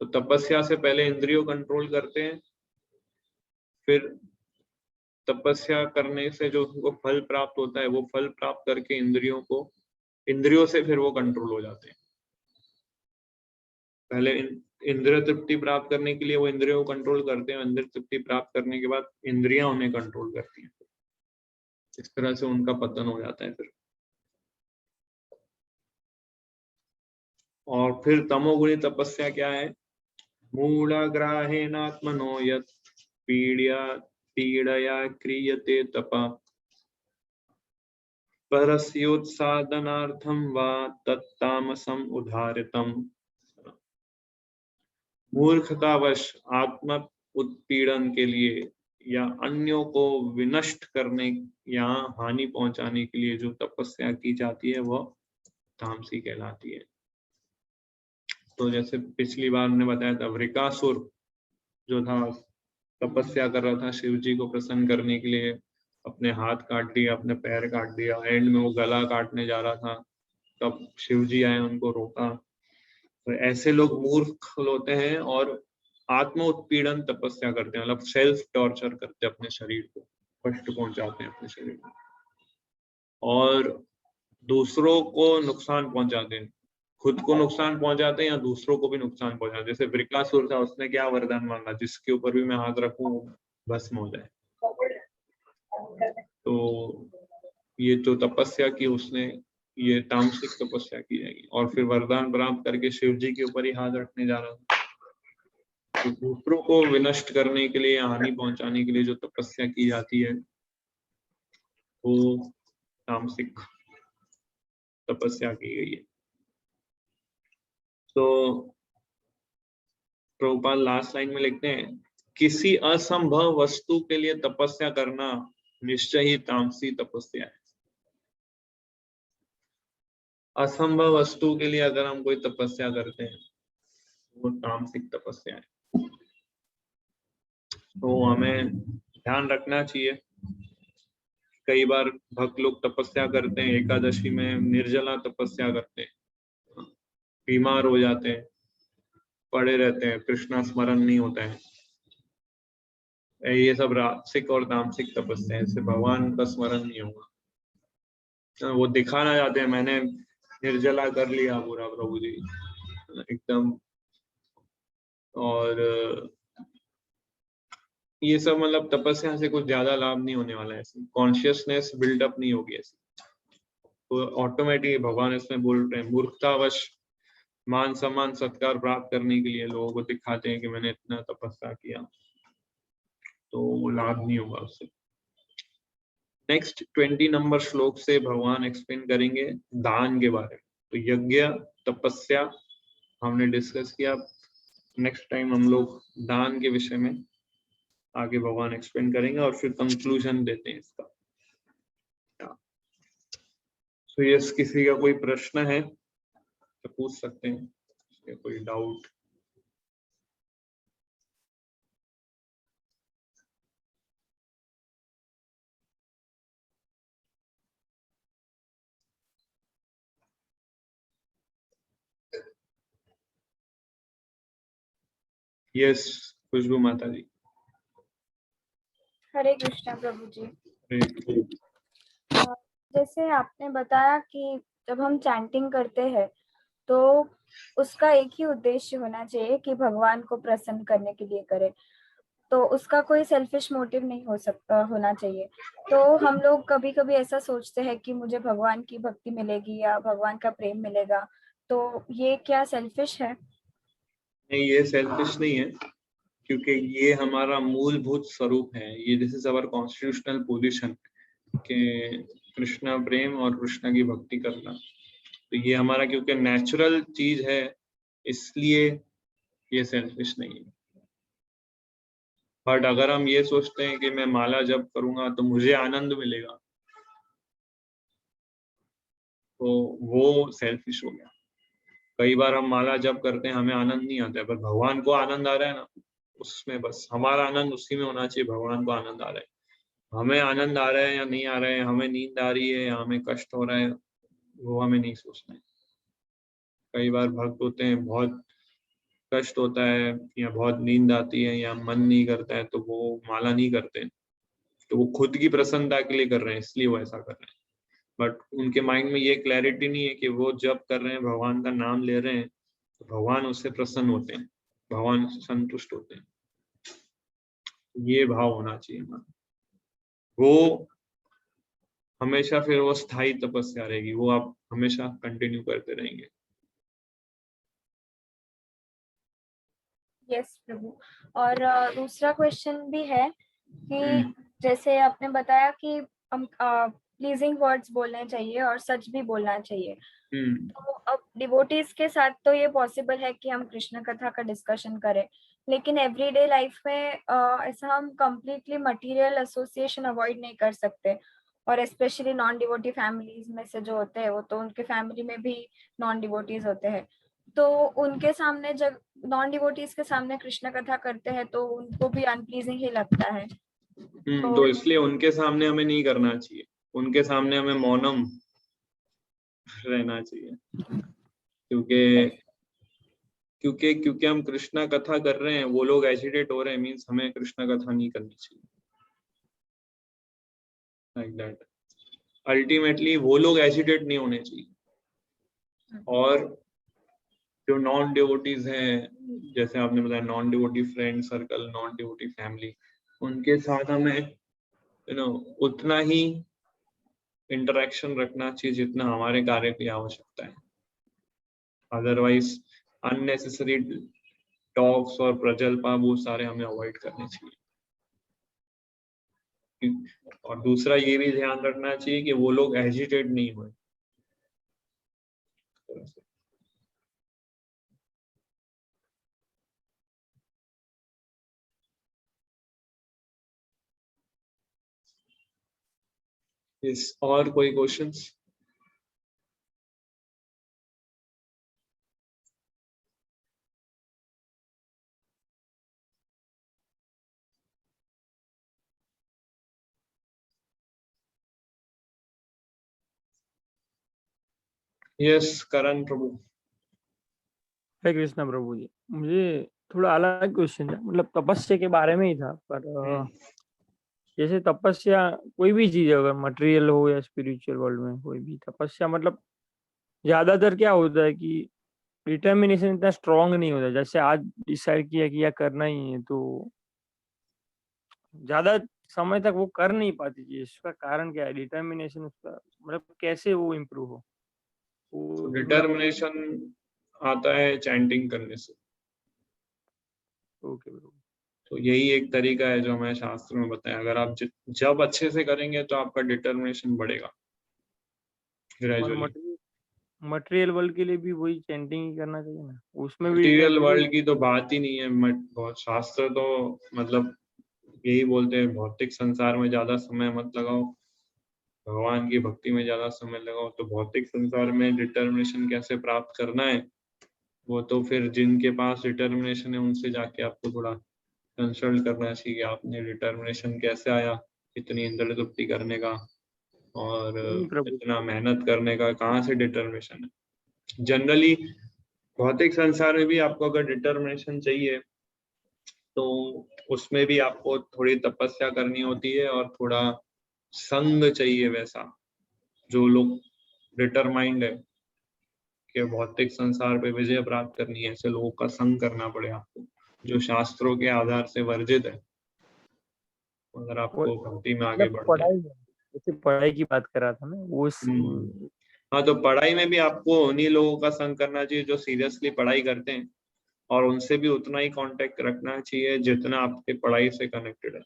Speaker 1: तो तपस्या से पहले इंद्रियों कंट्रोल करते हैं, फिर तपस्या करने से जो उनको फल प्राप्त होता है वो फल प्राप्त करके इंद्रियों से फिर वो कंट्रोल हो जाते हैं। पहले इंद्रिय तृप्ति प्राप्त करने के लिए वो इंद्रियों को कंट्रोल करते हैं, इंद्रिय तृप्ति प्राप्त करने के बाद इंद्रियां उन्हें कंट्रोल करती हैं। इस तरह से उनका पतन हो जाता है फिर। और फिर तमोगुणी तपस्या क्या है? मूढ़ाग्राहेणात्मनो यत् पीड़या क्रियते तपः परस्योत्सादनार्थं वा तत्तामसम् उदाहृतम्। मूर्खतावश आत्म उत्पीड़न के लिए या अन्यों को विनष्ट करने या हानि पहुंचाने के लिए जो तपस्या की जाती है वह तामसी कहलाती है। तो जैसे पिछली बार ने बताया था, वृकासुर जो था तपस्या कर रहा था शिव जी को प्रसन्न करने के लिए, अपने हाथ काट दिया, अपने पैर काट दिया, एंड में वो गला काटने जा रहा था, तब शिव जी आए उनको रोका। तो ऐसे लोग मूर्ख होते हैं और आत्म उत्पीड़न तपस्या करते हैं, मतलब सेल्फ टॉर्चर करते हैं, अपने शरीर को कष्ट पहुंचाते हैं अपने शरीर को, और दूसरों को नुकसान पहुंचाते हैं, खुद को नुकसान पहुंचाते हैं या दूसरों को भी नुकसान पहुंचाते हैं। जैसे वृकासुर था, उसने क्या वरदान मांगा, जिसके ऊपर भी मैं हाथ रखूं भस्म हो जाए। तो ये जो तपस्या की उसने, ये तामसिक तपस्या की जाएगी। और फिर वरदान प्राप्त करके शिव जी के ऊपर ही हाथ रखने जा रहा था। तो दूसरों को विनष्ट करने के लिए, हानि पहुंचाने के लिए जो तपस्या की जाती है वो तामसिक तपस्या की गई है। तो प्रभुपाद लास्ट लाइन में लिखते हैं, किसी असंभव वस्तु के लिए तपस्या करना निश्चय ही तामसी तपस्या है। असंभव वस्तु के लिए अगर हम कोई तपस्या करते हैं वो तामसिक तपस्या है। तो हमें ध्यान रखना चाहिए। कई बार भक्त लोग तपस्या करते हैं, एकादशी में निर्जला तपस्या करते हैं, बीमार हो जाते हैं, पड़े रहते हैं, कृष्णा स्मरण नहीं होता है। ये सब राजसिक और तामसिक तपस्या है, इससे भगवान का स्मरण नहीं होगा। वो दिखाना चाहते हैं मैंने निर्जला कर लिया पूरा प्रभु जी एकदम, और ये सब मतलब तपस्या से कुछ ज्यादा लाभ नहीं होने वाला है, कॉन्शियसनेस बिल्डअप नहीं होगी ऐसी। तो ऑटोमेटिक भगवान इसमें बोल रहे हैं, मूर्खतावश मान सम्मान सत्कार प्राप्त करने के लिए लोगों को दिखाते हैं कि मैंने इतना तपस्या किया, तो वो लाभ नहीं होगा उससे। नेक्स्ट 20 नंबर श्लोक से भगवान एक्सप्लेन करेंगे दान के बारे में। तो यज्ञ तपस्या हमने डिस्कस किया, नेक्स्ट टाइम हम लोग दान के विषय में आगे भगवान एक्सप्लेन करेंगे और फिर कंक्लूजन देते हैं इसका। तो यस, किसी का कोई प्रश्न है तो पूछ सकते हैं, कोई डाउट? यस खुशबू माता जी।
Speaker 3: हरे कृष्णा प्रभु जी।
Speaker 1: हरे-
Speaker 3: जैसे आपने बताया कि जब हम चैंटिंग करते हैं तो उसका एक ही उद्देश्य होना चाहिए कि भगवान को प्रसन्न करने के लिए करें, तो उसका कोई सेल्फिश मोटिव नहीं हो सकता होना चाहिए। तो हम लोग कभी कभी ऐसा सोचते हैं कि मुझे भगवान की भक्ति मिलेगी या भगवान का प्रेम मिलेगा, तो ये क्या सेल्फिश है?
Speaker 1: नहीं, ये सेल्फिश नहीं है, क्योंकि ये हमारा मूलभूत स्वरूप है। ये this is our constitutional position के कृष्णा प्रेम और कृष्णा की भक्ति करना। तो ये हमारा क्योंकि नेचुरल चीज है, इसलिए ये सेल्फिश नहीं है। बट अगर हम ये सोचते हैं कि मैं माला जप करूंगा तो मुझे आनंद मिलेगा, तो वो सेल्फिश हो गया। कई बार हम माला जप करते हैं, हमें आनंद नहीं आता है, पर भगवान को आनंद आ रहा है ना, उसमें बस हमारा आनंद उसी में होना चाहिए। भगवान को आनंद आ रहा है, हमें आनंद आ रहा है या नहीं आ रहा है, हमें नींद आ रही है या हमें कष्ट हो रहा है, वो हमें नहीं सोचना है। कई बार भक्त होते हैं, बहुत कष्ट होता है या बहुत नींद आती है या मन नहीं करता है, तो वो माला नहीं करते हैं। तो वो खुद की प्रसन्नता के लिए कर रहे हैं, इसलिए वो ऐसा कर रहे हैं। बट उनके माइंड में ये क्लैरिटी नहीं है कि वो जब कर रहे हैं, भगवान का नाम ले रहे हैं, तो भगवान उससे प्रसन्न होते हैं, भगवान उससे संतुष्ट होते हैं। ये भाव होना चाहिए हमारा। वो हमेशा फिर वो स्थायी तपस्या रहेगी, वो आप हमेशा कंटिन्यू करते रहेंगे।
Speaker 3: यस प्रभु। और दूसरा क्वेश्चन भी है कि जैसे आपने बताया कि हम प्लीजिंग वर्ड्स बोलने चाहिए और सच भी बोलना चाहिए। तो अब डिवोटीज के साथ तो ये पॉसिबल है कि हम कृष्ण कथा का डिस्कशन करें, लेकिन एवरीडे लाइफ में ऐसा हम कंप्लीटली मटेरियल एसोसिएशन अवॉइड नहीं कर सकते। और स्पेशली नॉन डिवोटी फैमिलीज में से जो होते हैं, वो तो उनके फैमिली में भी नॉन डिवोटीज होते हैं, तो उनके सामने जब नॉन डिवोटीज के सामने कृष्ण कथा करते हैं तो उनको भी अनप्लीजिंग ही लगता है।
Speaker 1: तो इसलिए उनके सामने हमें नहीं करना चाहिए, उनके सामने हमें मौनम रहना चाहिए। क्योंकि हम कृष्णा कथा कर रहे हैं, वो लोग एजिटेट हो रहे हैं, मीन्स हमें कृष्णा कथा नहीं करनी चाहिए। लाइक दैट अल्टीमेटली वो लोग एजिटेट नहीं होने चाहिए। और जो नॉन डिवोटीज हैं, जैसे आपने बताया, non devotee friend circle, non devotee family, उनके साथ हमें उतना ही इंटरेक्शन रखना चाहिए जितना हमारे कार्य की आवश्यकता है। अदरवाइज अननेसेसरी टॉक्स और प्रजल्पा वो सारे हमें अवॉइड करने चाहिए। और दूसरा ये भी ध्यान रखना चाहिए कि वो लोग एजिटेट नहीं हुए। इस और कोई क्वेश्चंस? यस करण प्रभु।
Speaker 4: हरे कृष्णा प्रभु जी। मुझे थोड़ा अलग क्वेश्चन है, मतलब तपस्या के बारे में ही था, पर जैसे तपस्या कोई भी चीज अगर मटेरियल हो या स्पिरिचुअल वर्ल्ड में कोई भी तपस्या, मतलब ज्यादातर क्या होता है कि डिटर्मिनेशन इतना स्ट्रांग नहीं होता। जैसे आज डिसाइड किया कि यह करना ही है, तो ज्यादा समय तक वो कर नहीं पाती चीज। इसका कारण क्या है? डिटर्मिनेशन उसका मतलब कैसे वो इम्प्रूव हो? वो मतलब
Speaker 1: डिटर्मिनेशन आता है चैंटिंग करने से।
Speaker 4: Okay bro.
Speaker 1: तो यही एक तरीका है जो हमें शास्त्र में बताया। अगर आप जब अच्छे से करेंगे तो आपका डिटर्मिनेशन बढ़ेगा
Speaker 4: और
Speaker 1: ग्रेजुअली।
Speaker 4: मटेरियल वर्ल्ड के लिए भी वही चैंटिंग ही करना चाहिए ना, उसमें भी
Speaker 1: मटेरियल वर्ल्ड की तो बात ही नहीं है। बहुत शास्त्र तो मतलब यही बोलते हैं, भौतिक संसार में ज्यादा समय मत लगाओ, भगवान की भक्ति में ज्यादा समय लगाओ। तो भौतिक संसार में डिटर्मिनेशन कैसे प्राप्त करना है, वो तो फिर जिनके पास डिटर्मिनेशन है उनसे जाके आपको थोड़ा कंसल्ट करना चाहिए। आपने डिटर्मिनेशन कैसे आया इतनी इंद्रिय तृप्ति करने का और
Speaker 4: प्रभु।
Speaker 1: इतना मेहनत करने का, कहाँ से डिटर्मिनेशन है? जनरली भौतिक संसार में भी आपको अगर डिटर्मिनेशन चाहिए तो उसमें भी आपको थोड़ी तपस्या करनी होती है और थोड़ा संग चाहिए, वैसा जो लोग डिटरमाइंड है कि भौतिक संसार पे विजय प्राप्त करनी है, ऐसे लोगों का संग करना पड़े आपको, जो शास्त्रों के आधार से वर्जित है, अगर आपको भक्ति में आगे बढ़ना है।
Speaker 4: जैसे पढ़ाई की बात कर रहा था मैं वो
Speaker 1: हाँ, तो पढ़ाई में भी आपको उन्हीं लोगों का संग करना चाहिए जो सीरियसली पढ़ाई करते हैं, और उनसे भी उतना ही कांटेक्ट रखना चाहिए जितना आपके पढ़ाई से कनेक्टेड है,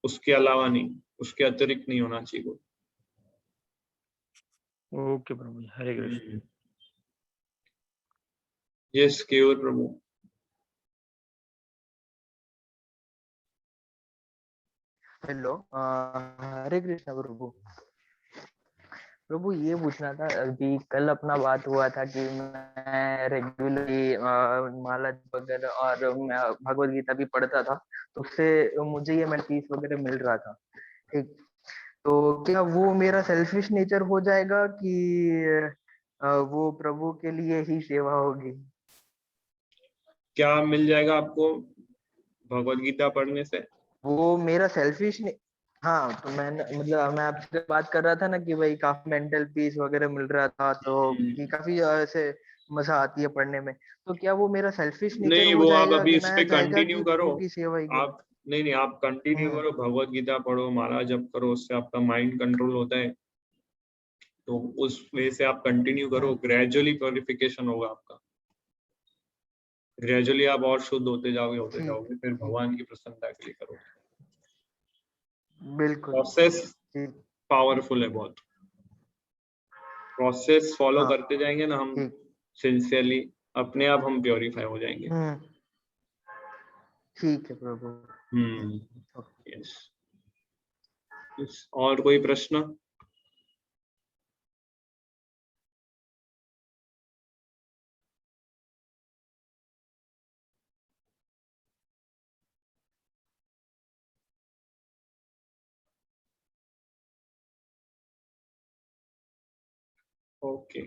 Speaker 1: उसके अलावा नहीं, उसके अतिरिक्त नहीं होना चाहिए वो।
Speaker 4: ओके प्रभु, हरे कृष्ण।
Speaker 1: यस केवल प्रभु।
Speaker 5: हेलो, हरे कृष्ण प्रभु। प्रभु ये पूछना था, अभी कल अपना बात हुआ था कि मैं रेगुलरली माला वगैरह और भगवत गीता भी पढ़ता था, तो उससे मुझे ये पीस वगैरह मिल रहा था। ठीक, तो क्या वो मेरा सेल्फिश नेचर हो जाएगा कि वो प्रभु के लिए ही सेवा होगी?
Speaker 1: क्या मिल जाएगा आपको भगवत गीता पढ़ने से?
Speaker 5: वो मेरा सेल्फिश ने हाँ, तो मैंने मतलब मैं आपसे बात कर रहा था ना कि भाई काफी मेंटल पीस वगैरह मिल रहा था, तो कि काफी ऐसे मजा आती है पढ़ने में। तो क्या वो मेरा सेल्फिश नेचर
Speaker 1: नहीं,
Speaker 5: हो
Speaker 1: वो आप
Speaker 5: जाएगा
Speaker 1: अभी
Speaker 5: कि
Speaker 1: इस
Speaker 5: मैं
Speaker 1: पे
Speaker 5: जाएगा
Speaker 1: कंटिन्यू
Speaker 5: कि
Speaker 1: करो।
Speaker 5: प्रभु की सेवा ही करूं?
Speaker 1: आप नहीं, आप कंटिन्यू करो, भगवत गीता पढ़ो, माला जप करो, उससे आपका माइंड कंट्रोल होता है, तो उस वे से आप कंटिन्यू करो, ग्रेजुअली प्योरिफिकेशन होगा आपका, ग्रेजुअली आप और शुद्ध होते जाओगे, फिर भगवान की प्रसन्नता के लिए करो।
Speaker 5: बिल्कुल।
Speaker 1: प्रोसेस पावरफुल है बहुत, प्रोसेस फॉलो करते जाएंगे ना हम सिंसियरली, अपने आप हम प्योरीफाई हो जाएंगे।
Speaker 5: ठीक है प्रभु।
Speaker 1: यस। और कोई प्रश्न? ओके।